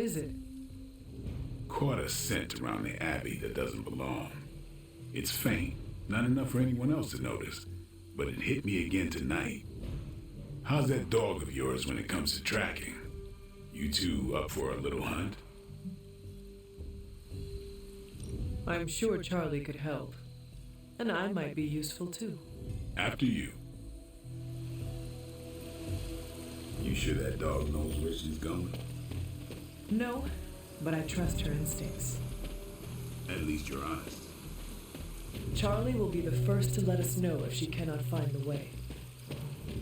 Speaker 2: is it?
Speaker 7: Caught a scent around the Abbey that doesn't belong. It's faint, not enough for anyone else to notice, but it hit me again tonight. How's that dog of yours when it comes to tracking? You two up for a little hunt?
Speaker 2: I'm sure Charlie could help. And I might be useful too.
Speaker 7: After you. You sure that dog knows where she's going?
Speaker 2: No, but I trust her instincts.
Speaker 7: At least you're honest.
Speaker 2: Charlie will be the first to let us know if she cannot find the way.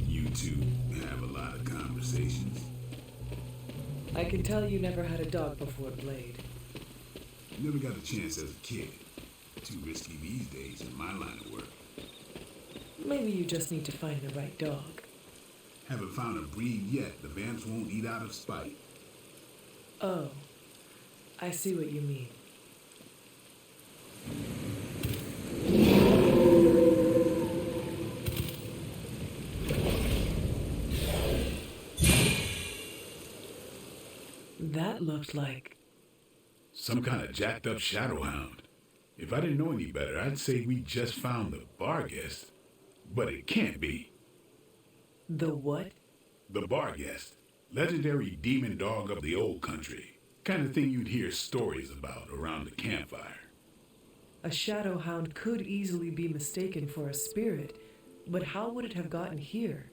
Speaker 7: You two have a lot of conversations.
Speaker 2: I can tell you never had a dog before Blade.
Speaker 7: Never got a chance as a kid. Too risky these days in my line of work.
Speaker 2: Maybe you just need to find the right dog.
Speaker 7: Haven't found a breed yet the Vamps won't eat out of spite.
Speaker 2: Oh, I see what you mean. That looked like...
Speaker 7: some kind of jacked up shadowhound. If I didn't know any better, I'd say we just found the Barghest. But it can't be.
Speaker 2: The what?
Speaker 7: The Barghest. Legendary demon dog of the old country. Kind of thing you'd hear stories about around the campfire.
Speaker 2: A shadowhound could easily be mistaken for a spirit, but how would it have gotten here?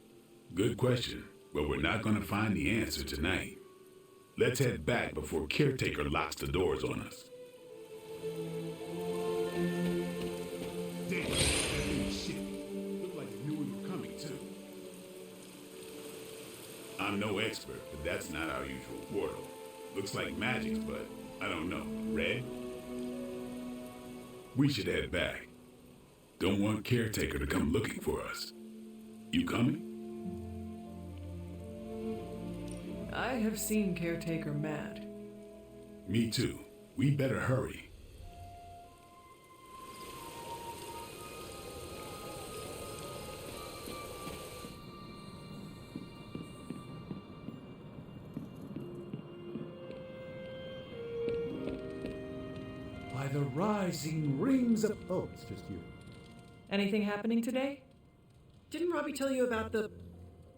Speaker 7: Good question, but we're not going to find the answer tonight. Let's head back before Caretaker locks the doors on us. Damn, that thing shit. Looked like it knew we were coming, too. I'm no expert, but that's not our usual portal. Looks like magic, but I don't know. Red? We should head back. Don't want Caretaker to come looking for us. You coming?
Speaker 2: I have seen Caretaker mad.
Speaker 7: Me too. We better hurry.
Speaker 12: By the rising rings of... Oh, it's just you.
Speaker 2: Anything happening today?
Speaker 13: Didn't Robbie tell you about the...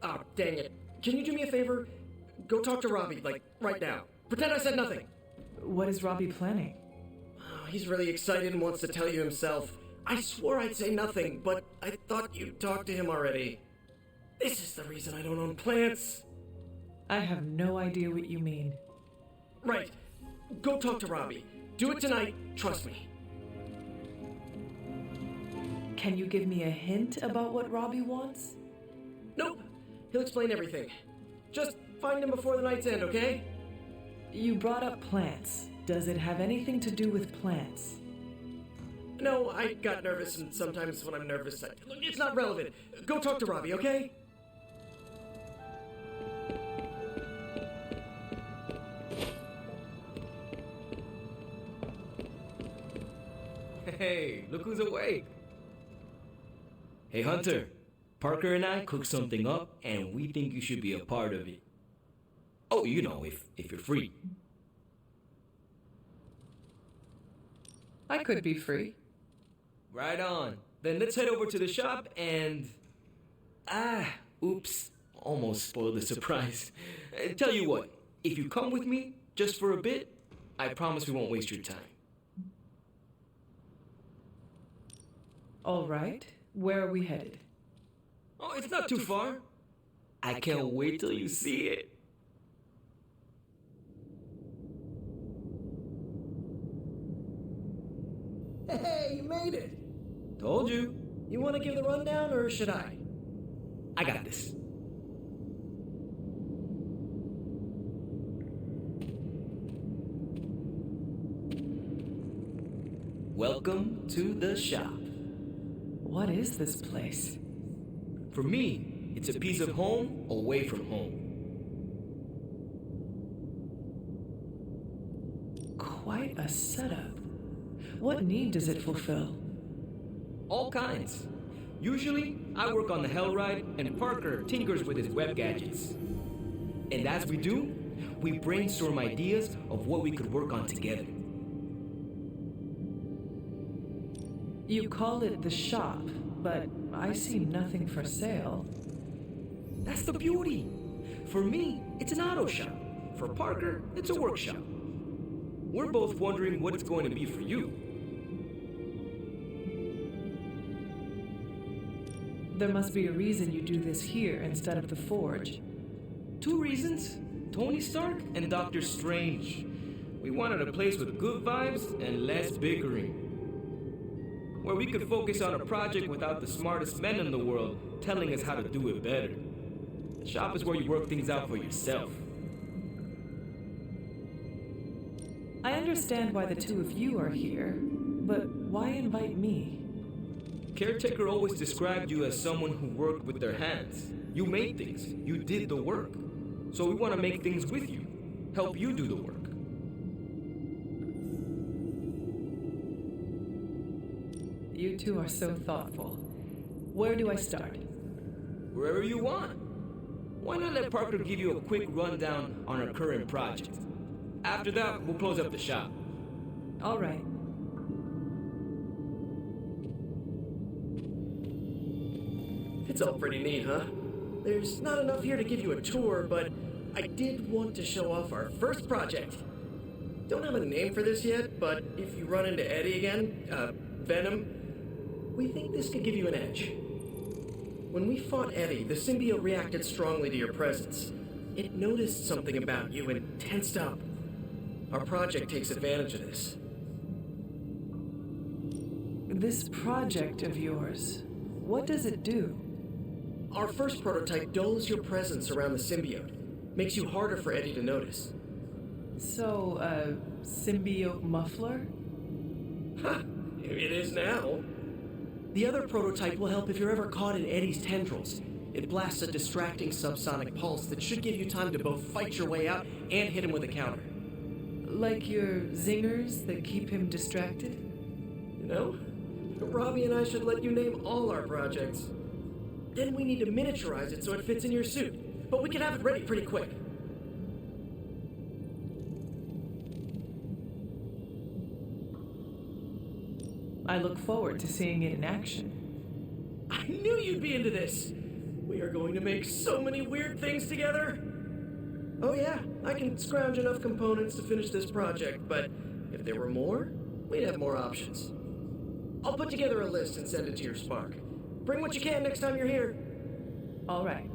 Speaker 13: Oh, dang it. Can you do me a favor? Go talk to Robbie, like, right now. Pretend I said nothing.
Speaker 2: What is Robbie planning?
Speaker 13: Oh, he's really excited and wants to tell you himself. I swore I'd say nothing, but I thought you'd talked to him already. This is the reason I don't own plants.
Speaker 2: I have no idea what you mean.
Speaker 13: Right. Go talk to Robbie. Do it tonight, trust me.
Speaker 2: Can you give me a hint about what Robbie wants?
Speaker 13: Nope. He'll explain everything. Just find him before the night's end, okay?
Speaker 2: You brought up plants. Does it have anything to do with plants?
Speaker 13: No, I got nervous, and sometimes when I'm nervous, it's not relevant. Go talk to Robbie, okay?
Speaker 4: Hey, look who's awake. Hey, Hunter. Parker and I cooked something up, and we think you should be a part of it. Oh, you know, if you're free.
Speaker 2: I could be free.
Speaker 4: Right on. Then let's head over to the shop and... oops. Almost spoiled the surprise. Tell you what, if you come with me, just for a bit, I promise we won't waste your time.
Speaker 2: All right. Where are we headed?
Speaker 4: Oh, it's not too far. I can't wait till you see it.
Speaker 13: Hey, you made it!
Speaker 4: Told you.
Speaker 13: You want to give the rundown, or should I?
Speaker 4: I got this. Welcome to the shop.
Speaker 2: What is this place?
Speaker 4: For me, it's a piece of home away from home.
Speaker 2: Quite a setup. What need does it fulfill?
Speaker 4: All kinds. Usually, I work on the Hell Ride, and Parker tinkers with his web gadgets. And as we do, We brainstorm ideas of what we could work on together.
Speaker 2: You call it the shop, but I see nothing for sale.
Speaker 4: That's the beauty. For me, it's an auto shop. For Parker, it's a workshop. We're both wondering what it's going to be for you.
Speaker 2: There must be a reason you do this here instead of the forge.
Speaker 4: 2 reasons: Tony Stark and Doctor Strange. We wanted a place with good vibes and less bickering, where we could focus on a project without the smartest men in the world telling us how to do it better. The shop is where you work things out for yourself.
Speaker 2: I understand why the 2 of you are here, but why invite me?
Speaker 4: Caretaker always described you as someone who worked with their hands. You made things. You did the work. So we want to make things with you. Help you do the work.
Speaker 2: You 2 are so thoughtful. Where do I start?
Speaker 4: Wherever you want. Why not let Parker give you a quick rundown on our current project? After that, we'll close up the shop.
Speaker 2: All right.
Speaker 13: It's all pretty neat, huh? There's not enough here to give you a tour, but I did want to show off our first project. Don't have a name for this yet, but if you run into Eddie again, Venom, we think this could give you an edge. When we fought Eddie, the symbiote reacted strongly to your presence. It noticed something about you and tensed up. Our project takes advantage of this.
Speaker 2: This project of yours, what does it do?
Speaker 13: Our first prototype dulls your presence around the symbiote. Makes you harder for Eddie to notice.
Speaker 2: So, a symbiote muffler?
Speaker 13: Ha! It is now. The other prototype will help if you're ever caught in Eddie's tendrils. It blasts a distracting subsonic pulse that should give you time to both fight your way out and hit him with a counter.
Speaker 2: Like your zingers that keep him distracted?
Speaker 13: You know, Robbie and I should let you name all our projects. Then we need to miniaturize it so it fits in your suit. But we can have it ready pretty quick.
Speaker 2: I look forward to seeing it in action.
Speaker 13: I knew you'd be into this! We are going to make so many weird things together! Oh yeah, I can scrounge enough components to finish this project, but if there were more, we'd have more options. I'll put together a list and send it to your Spark. Bring what you can next time you're here.
Speaker 2: All right.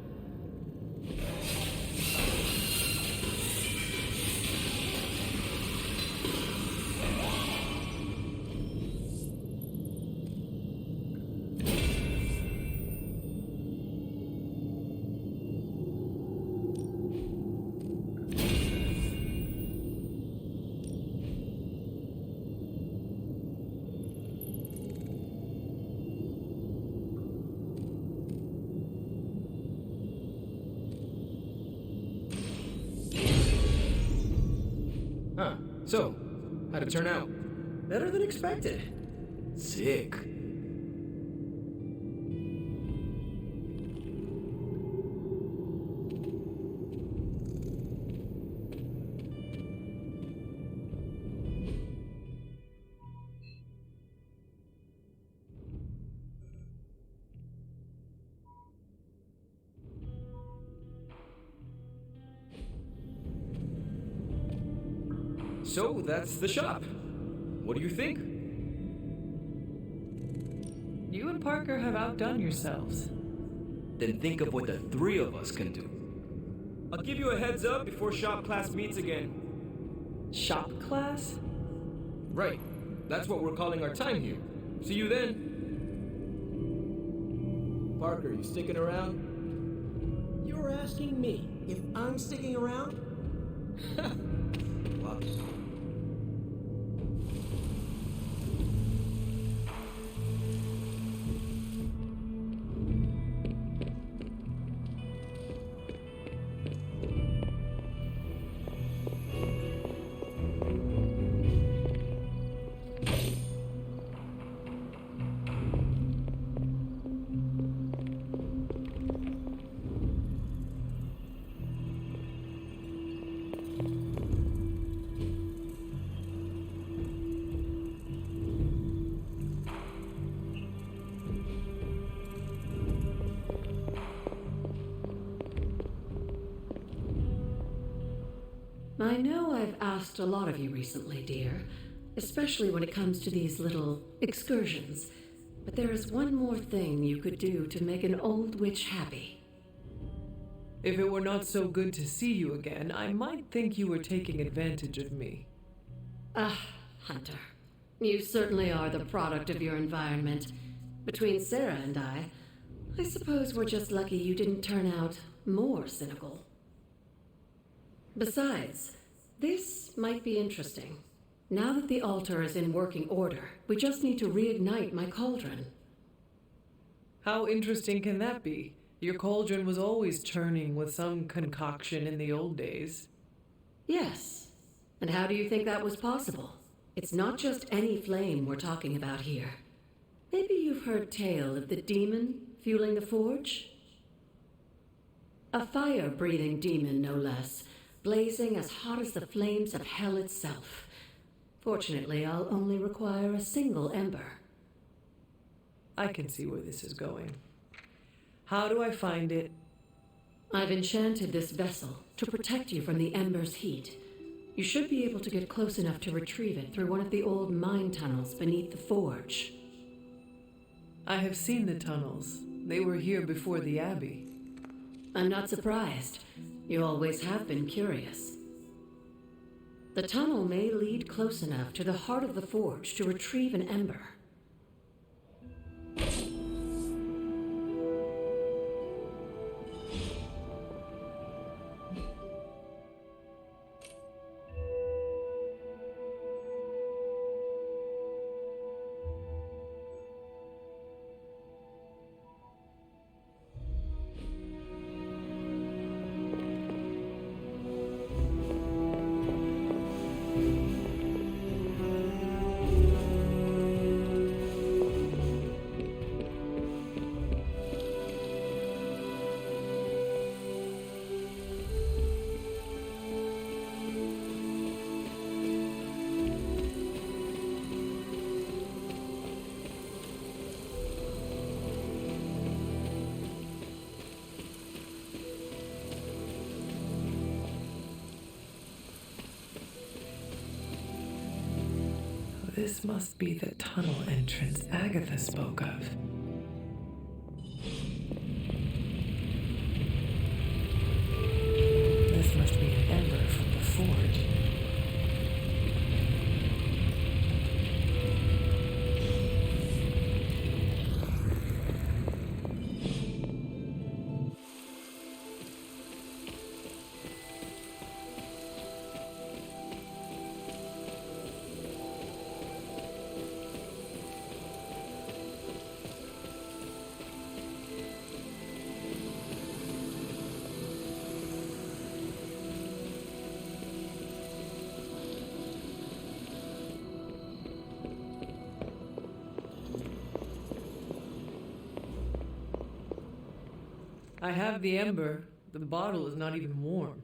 Speaker 4: So, how'd it turn out?
Speaker 13: Better than expected.
Speaker 4: Sick. So, that's the shop. What do you think?
Speaker 2: You and Parker have outdone yourselves.
Speaker 4: Then think of what the 3 of us can do. I'll give you a heads up before shop class meets again.
Speaker 2: Shop class?
Speaker 4: Right. That's what we're calling our time here. See you then. Parker, you sticking around?
Speaker 13: You're asking me if I'm sticking around?
Speaker 4: Wow.
Speaker 3: I know I've asked a lot of you recently, dear, especially when it comes to these little excursions, but there is one more thing you could do to make an old witch happy.
Speaker 2: If it were not so good to see you again, I might think you were taking advantage of me.
Speaker 3: Hunter, you certainly are the product of your environment. Between Sarah and I suppose we're just lucky you didn't turn out more cynical. Besides, this might be interesting. Now that the altar is in working order, we just need to reignite my cauldron.
Speaker 2: How interesting can that be? Your cauldron was always churning with some concoction in the old days.
Speaker 3: Yes. And how do you think that was possible? It's not just any flame we're talking about here. Maybe you've heard tale of the demon fueling the forge? A fire-breathing demon, no less, blazing as hot as the flames of hell itself. Fortunately, I'll only require a single ember.
Speaker 2: I can see where this is going. How do I find it?
Speaker 3: I've enchanted this vessel to protect you from the ember's heat. You should be able to get close enough to retrieve it through one of the old mine tunnels beneath the forge.
Speaker 2: I have seen the tunnels. They were here before the Abbey.
Speaker 3: I'm not surprised. You always have been curious. The tunnel may lead close enough to the heart of the forge to retrieve an ember.
Speaker 2: This must be the tunnel entrance Agatha spoke of. This must be an ember from the forge. I have the ember. The bottle is not even warm.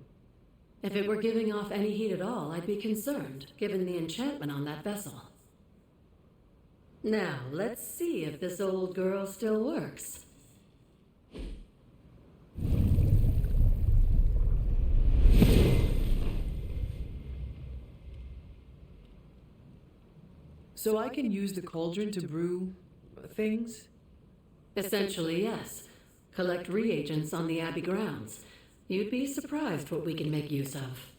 Speaker 3: If it were giving off any heat at all, I'd be concerned, given the enchantment on that vessel. Now, let's see if this old girl still works.
Speaker 2: So I can use the cauldron to brew things?
Speaker 3: Essentially, yes. Collect reagents on the Abbey grounds. You'd be surprised what we can make use of.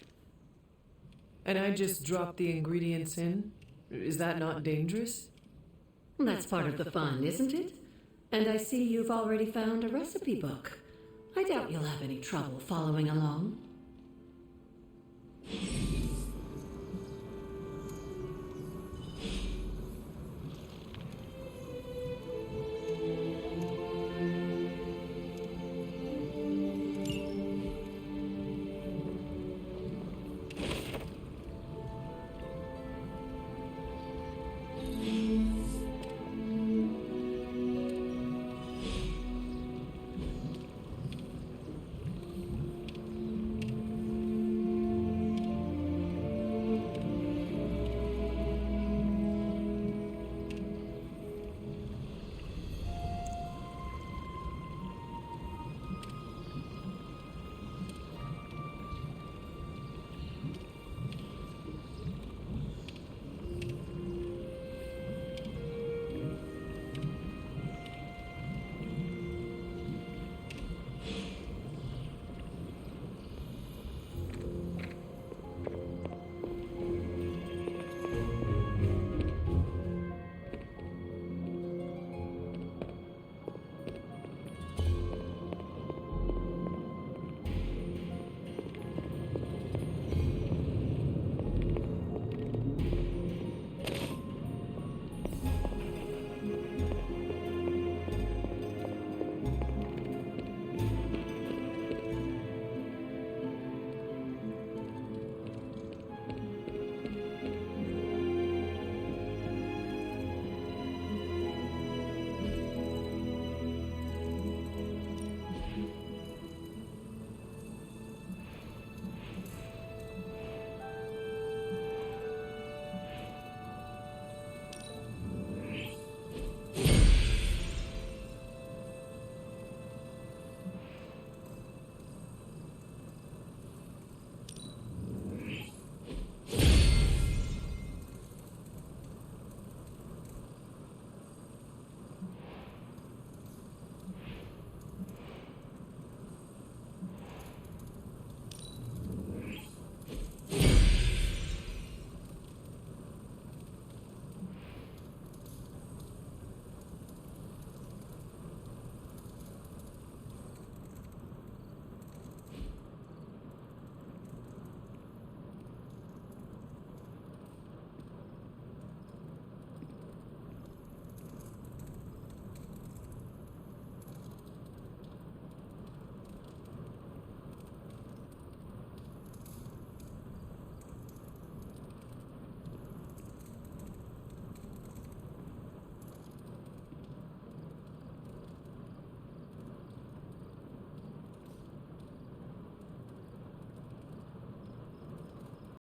Speaker 2: And I just drop the ingredients in? Is that not dangerous?
Speaker 3: That's part of the fun, isn't it? And I see you've already found a recipe book. I doubt you'll have any trouble following along.